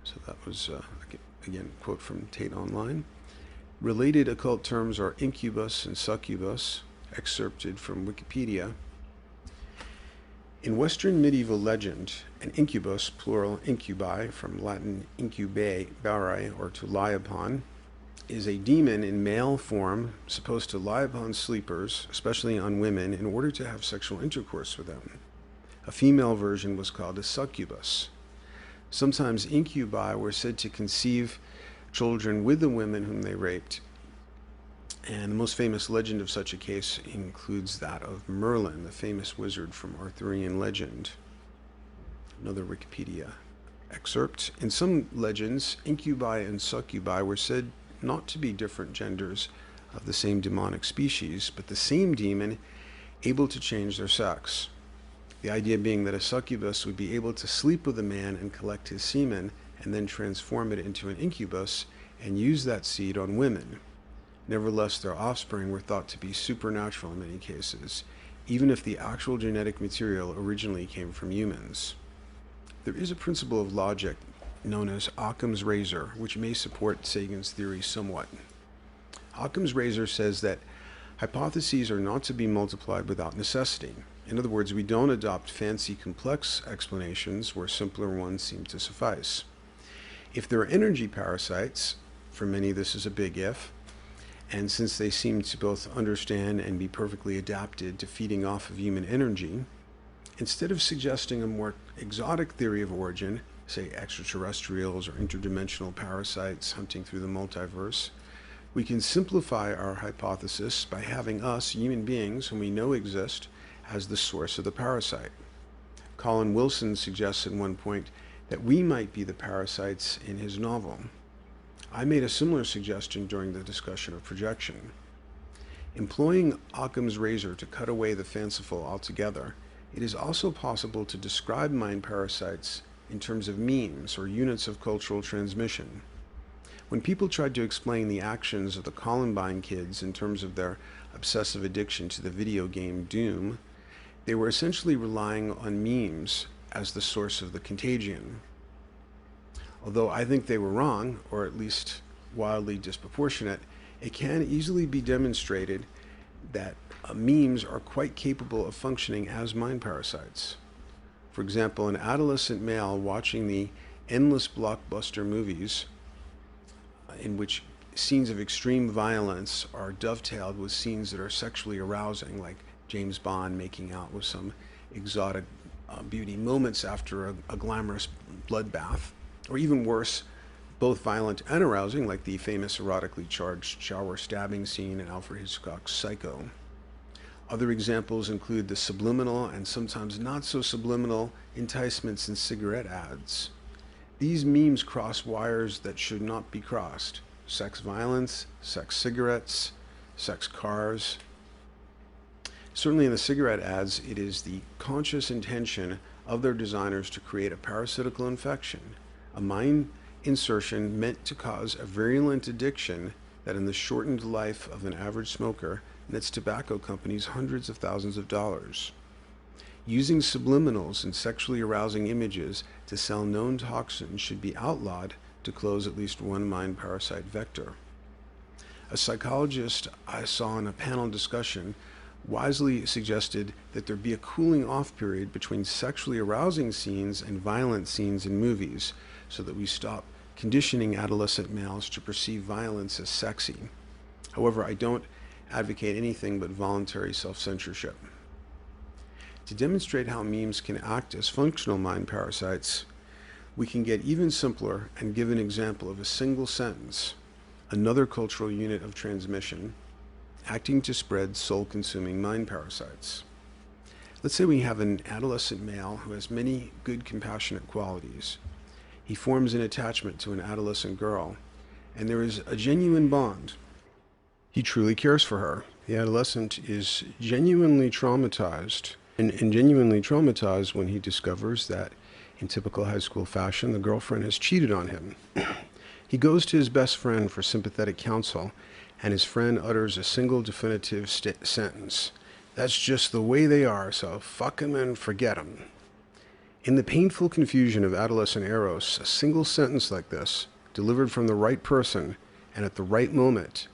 So that was, again, a quote from Tate Online. Related occult terms are incubus and succubus, excerpted from Wikipedia. In Western medieval legend, an incubus, plural incubi, from Latin incubae, or to lie upon, is a demon in male form supposed to lie upon sleepers, especially on women, in order to have sexual intercourse with them. A female version was called a succubus. Sometimes incubi were said to conceive children with the women whom they raped, and the most famous legend of such a case includes that of Merlin, the famous wizard from Arthurian legend. Another Wikipedia excerpt. In some legends, incubi and succubi were said not to be different genders of the same demonic species, but the same demon able to change their sex. The idea being that a succubus would be able to sleep with a man and collect his semen and then transform it into an incubus and use that seed on women. Nevertheless, their offspring were thought to be supernatural in many cases, even if the actual genetic material originally came from humans. There is a principle of logic known as Occam's razor, which may support Sagan's theory somewhat. Occam's razor says that hypotheses are not to be multiplied without necessity. In other words, we don't adopt fancy, complex explanations where simpler ones seem to suffice. If there are energy parasites, for many this is a big if, and since they seem to both understand and be perfectly adapted to feeding off of human energy, instead of suggesting a more exotic theory of origin, say extraterrestrials or interdimensional parasites hunting through the multiverse, we can simplify our hypothesis by having us, human beings whom we know exist, as the source of the parasite. Colin Wilson suggests at one point that we might be the parasites in his novel. I made a similar suggestion during the discussion of projection. Employing Occam's razor to cut away the fanciful altogether, it is also possible to describe mind parasites in terms of memes or units of cultural transmission. When people tried to explain the actions of the Columbine kids in terms of their obsessive addiction to the video game Doom, they were essentially relying on memes as the source of the contagion. Although I think they were wrong, or at least wildly disproportionate, it can easily be demonstrated that memes are quite capable of functioning as mind parasites. For example, an adolescent male watching the endless blockbuster movies in which scenes of extreme violence are dovetailed with scenes that are sexually arousing, like James Bond making out with some exotic beauty moments after a glamorous bloodbath, or even worse, both violent and arousing, like the famous erotically charged shower stabbing scene in Alfred Hitchcock's Psycho. Other examples include the subliminal and sometimes not so subliminal enticements in cigarette ads. These memes cross wires that should not be crossed. Sex violence, sex cigarettes, sex cars. Certainly in the cigarette ads, it is the conscious intention of their designers to create a parasitical infection, a mind insertion meant to cause a virulent addiction that in the shortened life of an average smoker nets tobacco companies hundreds of thousands of dollars. Using subliminals and sexually arousing images to sell known toxins should be outlawed to close at least one mind parasite vector. A psychologist I saw in a panel discussion wisely suggested that there be a cooling off period between sexually arousing scenes and violent scenes in movies so that we stop conditioning adolescent males to perceive violence as sexy. However, I don't advocate anything but voluntary self-censorship. To demonstrate how memes can act as functional mind parasites, we can get even simpler and give an example of a single sentence, another cultural unit of transmission, acting to spread soul-consuming mind parasites. Let's say we have an adolescent male who has many good compassionate qualities. He forms an attachment to an adolescent girl, and there is a genuine bond. He truly cares for her. The adolescent is genuinely traumatized, and genuinely traumatized when he discovers that, in typical high school fashion, the girlfriend has cheated on him. He goes to his best friend for sympathetic counsel, and his friend utters a single definitive sentence. That's just the way they are, so fuck 'em and forget 'em. In the painful confusion of adolescent eros, a single sentence like this, delivered from the right person and at the right moment,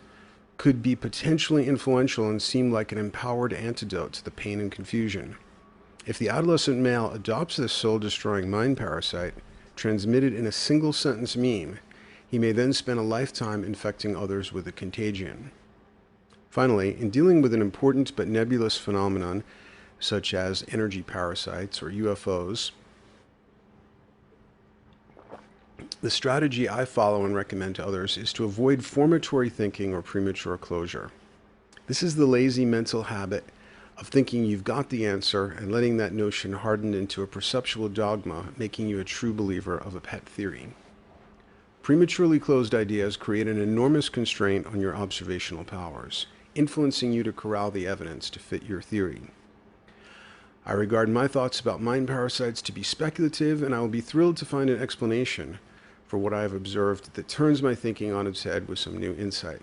could be potentially influential and seem like an empowered antidote to the pain and confusion. If the adolescent male adopts this soul-destroying mind parasite, transmitted in a single sentence meme, he may then spend a lifetime infecting others with the contagion. Finally, in dealing with an important but nebulous phenomenon, such as energy parasites or UFOs, the strategy I follow and recommend to others is to avoid formatory thinking or premature closure. This is the lazy mental habit of thinking you've got the answer and letting that notion harden into a perceptual dogma, making you a true believer of a pet theory. Prematurely closed ideas create an enormous constraint on your observational powers, influencing you to corral the evidence to fit your theory. I regard my thoughts about mind parasites to be speculative, and I will be thrilled to find an explanation for what I have observed that turns my thinking on its head with some new insight.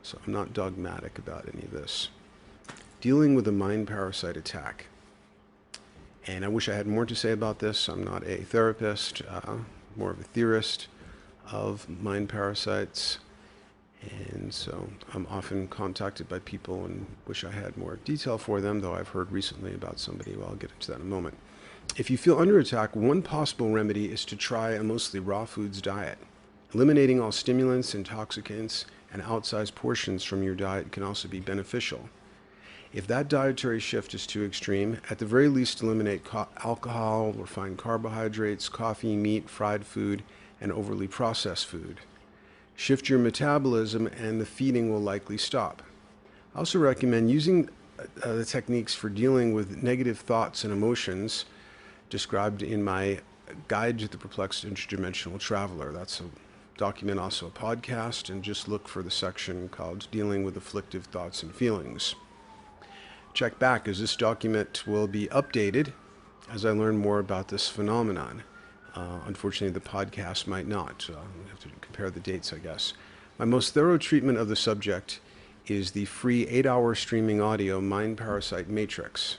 So I'm not dogmatic about any of this. Dealing with a mind parasite attack. And I wish I had more to say about this. I'm not a therapist, more of a theorist of mind parasites. And so I'm often contacted by people and wish I had more detail for them, though I've heard recently about somebody. Well, I'll get into that in a moment. If you feel under attack, one possible remedy is to try a mostly raw foods diet. Eliminating all stimulants, intoxicants, and outsized portions from your diet can also be beneficial. If that dietary shift is too extreme, at the very least eliminate alcohol, refined carbohydrates, coffee, meat, fried food, and overly processed food. Shift your metabolism and the feeding will likely stop. I also recommend using the techniques for dealing with negative thoughts and emotions described in my Guide to the Perplexed Interdimensional Traveler. That's a document, also a podcast, and just look for the section called Dealing with Afflictive Thoughts and Feelings. Check back, as this document will be updated as I learn more about this phenomenon. Unfortunately, the podcast might not. We have to compare the dates, I guess. My most thorough treatment of the subject is the free 8-hour streaming audio Mind Parasite Matrix.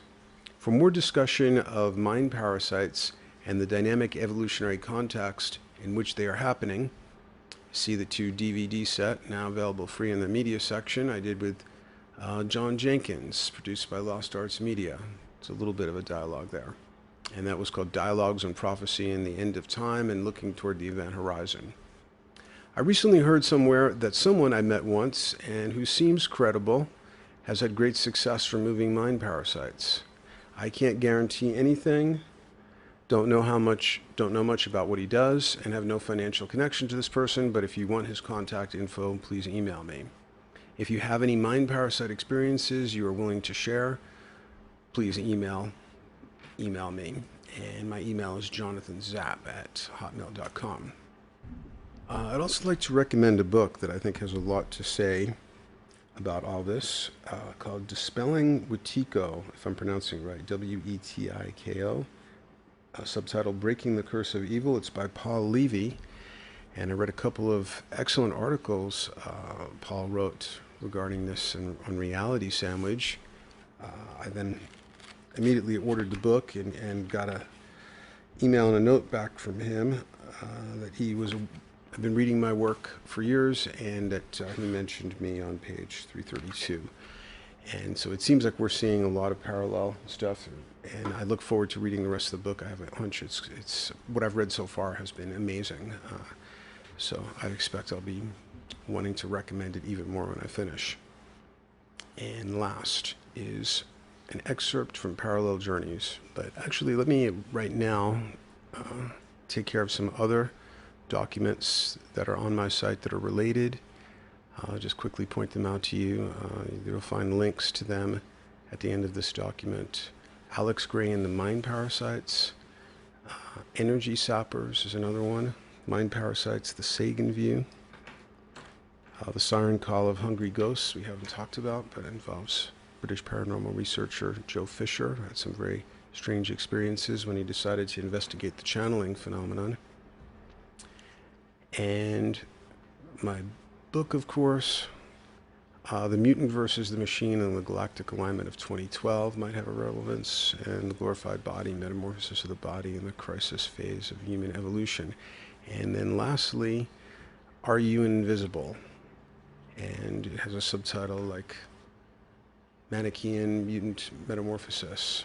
For more discussion of mind parasites and the dynamic evolutionary context in which they are happening, see the 2 DVD set, now available free in the media section, I did with John Jenkins, produced by Lost Arts Media. It's a little bit of a dialogue there. And that was called Dialogues on Prophecy and the End of Time and Looking Toward the Event Horizon. I recently heard somewhere that someone I met once and who seems credible has had great success removing mind parasites. I can't guarantee anything, don't know much about what he does, and have no financial connection to this person, but if you want his contact info, please email me. If you have any mind parasite experiences you are willing to share, please email me. And my email is jonathanzapp@hotmail.com. I'd also like to recommend a book that I think has a lot to say about all this, called Dispelling Wetiko, if I'm pronouncing it right, Wetiko, subtitled Breaking the Curse of Evil. It's by Paul Levy, and I read a couple of excellent articles Paul wrote regarding this on Reality Sandwich. I then immediately ordered the book and got a email and a note back from him that I've been reading my work for years, and that he mentioned me on page 332. And so it seems like we're seeing a lot of parallel stuff, and I look forward to reading the rest of the book. I have a hunch it's what I've read so far has been amazing. So I expect I'll be wanting to recommend it even more when I finish. And last is an excerpt from Parallel Journeys. But actually, let me right now take care of some other documents that are on my site that are related. I'll just quickly point them out to you. You'll find links to them at the end of this document. Alex Gray and the Mind Parasites. Energy Sappers is another one. Mind Parasites, the Sagan View. The Siren Call of Hungry Ghosts we haven't talked about, but it involves British paranormal researcher Joe Fisher. Had some very strange experiences when he decided to investigate the channeling phenomenon. And my book, of course, The Mutant versus the Machine and the Galactic Alignment of 2012 might have a relevance, and The Glorified Body, Metamorphosis of the Body in the Crisis Phase of Human Evolution. And then lastly, Are You Invisible? And it has a subtitle like Manichaean Mutant Metamorphosis,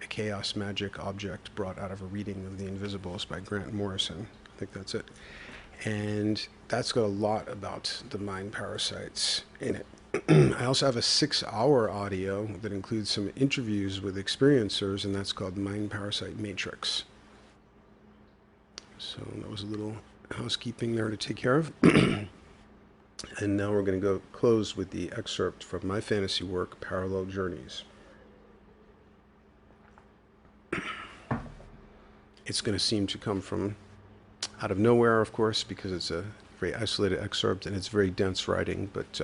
a chaos magic object brought out of a reading of The Invisibles by Grant Morrison. I think that's it. And that's got a lot about the mind parasites in it. I also have a 6-hour audio that includes some interviews with experiencers, and that's called Mind Parasite Matrix. So that was a little housekeeping there to take care of. And now we're going to go close with the excerpt from my fantasy work, Parallel Journeys. It's going to seem to come from out of nowhere, of course, because it's a very isolated excerpt and it's very dense writing, but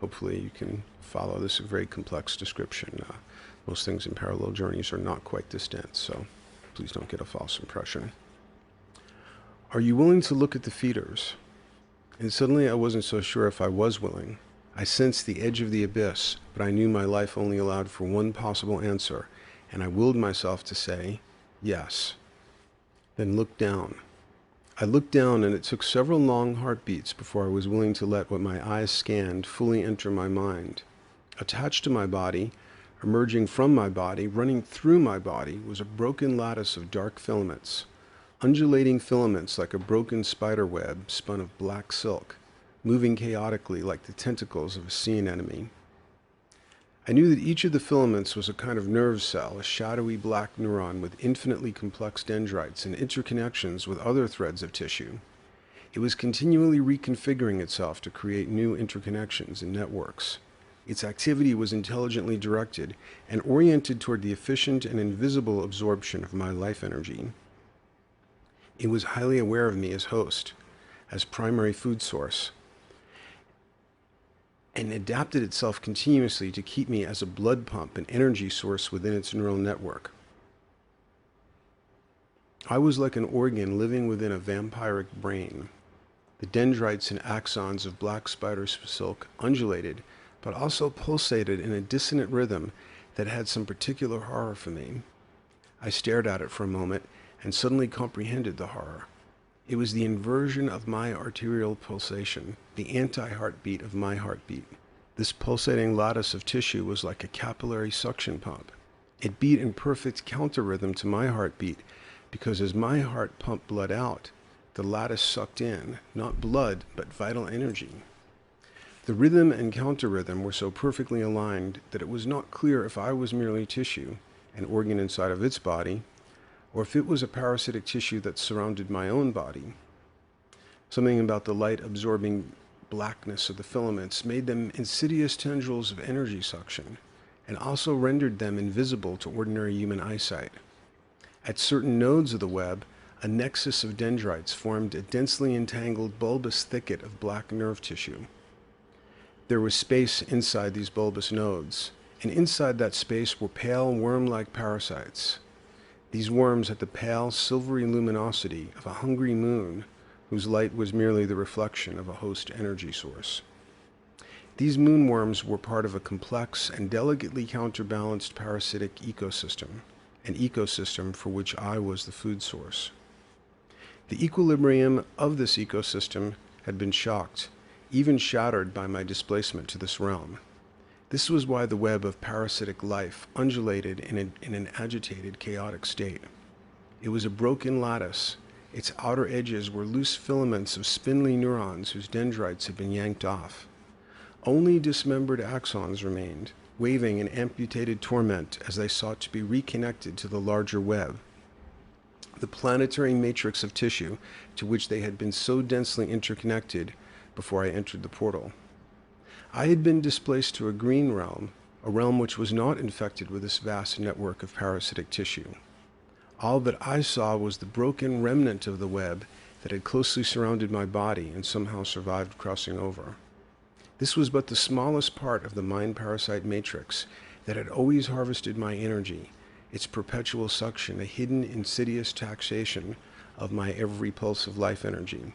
hopefully you can follow this very complex description. Most things in Parallel Journeys are not quite this dense, so please don't get a false impression. Are you willing to look at the feeders? And suddenly I wasn't so sure if I was willing. I sensed the edge of the abyss, but I knew my life only allowed for one possible answer, and I willed myself to say, yes. Then look down. I looked down, and it took several long heartbeats before I was willing to let what my eyes scanned fully enter my mind. Attached to my body, emerging from my body, running through my body, was a broken lattice of dark filaments. Undulating filaments like a broken spider web spun of black silk, moving chaotically like the tentacles of a sea anemone. I knew that each of the filaments was a kind of nerve cell, a shadowy black neuron with infinitely complex dendrites and interconnections with other threads of tissue. It was continually reconfiguring itself to create new interconnections and networks. Its activity was intelligently directed and oriented toward the efficient and invisible absorption of my life energy. It was highly aware of me as host, as primary food source, and adapted itself continuously to keep me as a blood pump and energy source within its neural network. I was like an organ living within a vampiric brain. The dendrites and axons of black spider silk undulated, but also pulsated in a dissonant rhythm that had some particular horror for me. I stared at it for a moment and suddenly comprehended the horror. It was the inversion of my arterial pulsation, the anti-heartbeat of my heartbeat. This pulsating lattice of tissue was like a capillary suction pump. It beat in perfect counter-rhythm to my heartbeat, because as my heart pumped blood out, the lattice sucked in, not blood, but vital energy. The rhythm and counter-rhythm were so perfectly aligned that it was not clear if I was merely tissue, an organ inside of its body, or if it was a parasitic tissue that surrounded my own body. Something about the light-absorbing blackness of the filaments made them insidious tendrils of energy suction, and also rendered them invisible to ordinary human eyesight. At certain nodes of the web, a nexus of dendrites formed a densely entangled bulbous thicket of black nerve tissue. There was space inside these bulbous nodes, and inside that space were pale worm-like parasites. These worms had the pale, silvery luminosity of a hungry moon, whose light was merely the reflection of a host energy source. These moonworms were part of a complex and delicately counterbalanced parasitic ecosystem, an ecosystem for which I was the food source. The equilibrium of this ecosystem had been shocked, even shattered by my displacement to this realm. This was why the web of parasitic life undulated in an agitated, chaotic state. It was a broken lattice. Its outer edges were loose filaments of spindly neurons whose dendrites had been yanked off. Only dismembered axons remained, waving in amputated torment as they sought to be reconnected to the larger web, the planetary matrix of tissue to which they had been so densely interconnected before I entered the portal. I had been displaced to a green realm, a realm which was not infected with this vast network of parasitic tissue. All that I saw was the broken remnant of the web that had closely surrounded my body and somehow survived crossing over. This was but the smallest part of the mind parasite matrix that had always harvested my energy, its perpetual suction, a hidden, insidious taxation of my every pulse of life energy.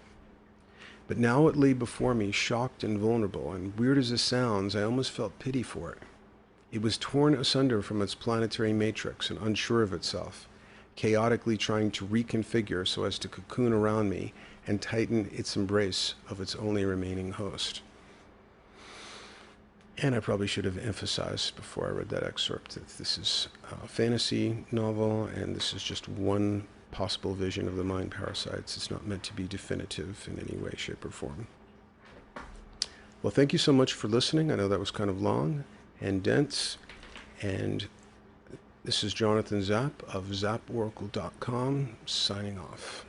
But now it lay before me, shocked and vulnerable, and weird as it sounds, I almost felt pity for it. It was torn asunder from its planetary matrix and unsure of itself, chaotically trying to reconfigure so as to cocoon around me and tighten its embrace of its only remaining host. And I probably should have emphasized before I read that excerpt that this is a fantasy novel, and this is just one possible vision of the mind parasites. It's not meant to be definitive in any way, shape, or form. Well, thank you so much for listening. I know that was kind of long and dense, and this is Jonathan Zapp of zapporacle.com signing off.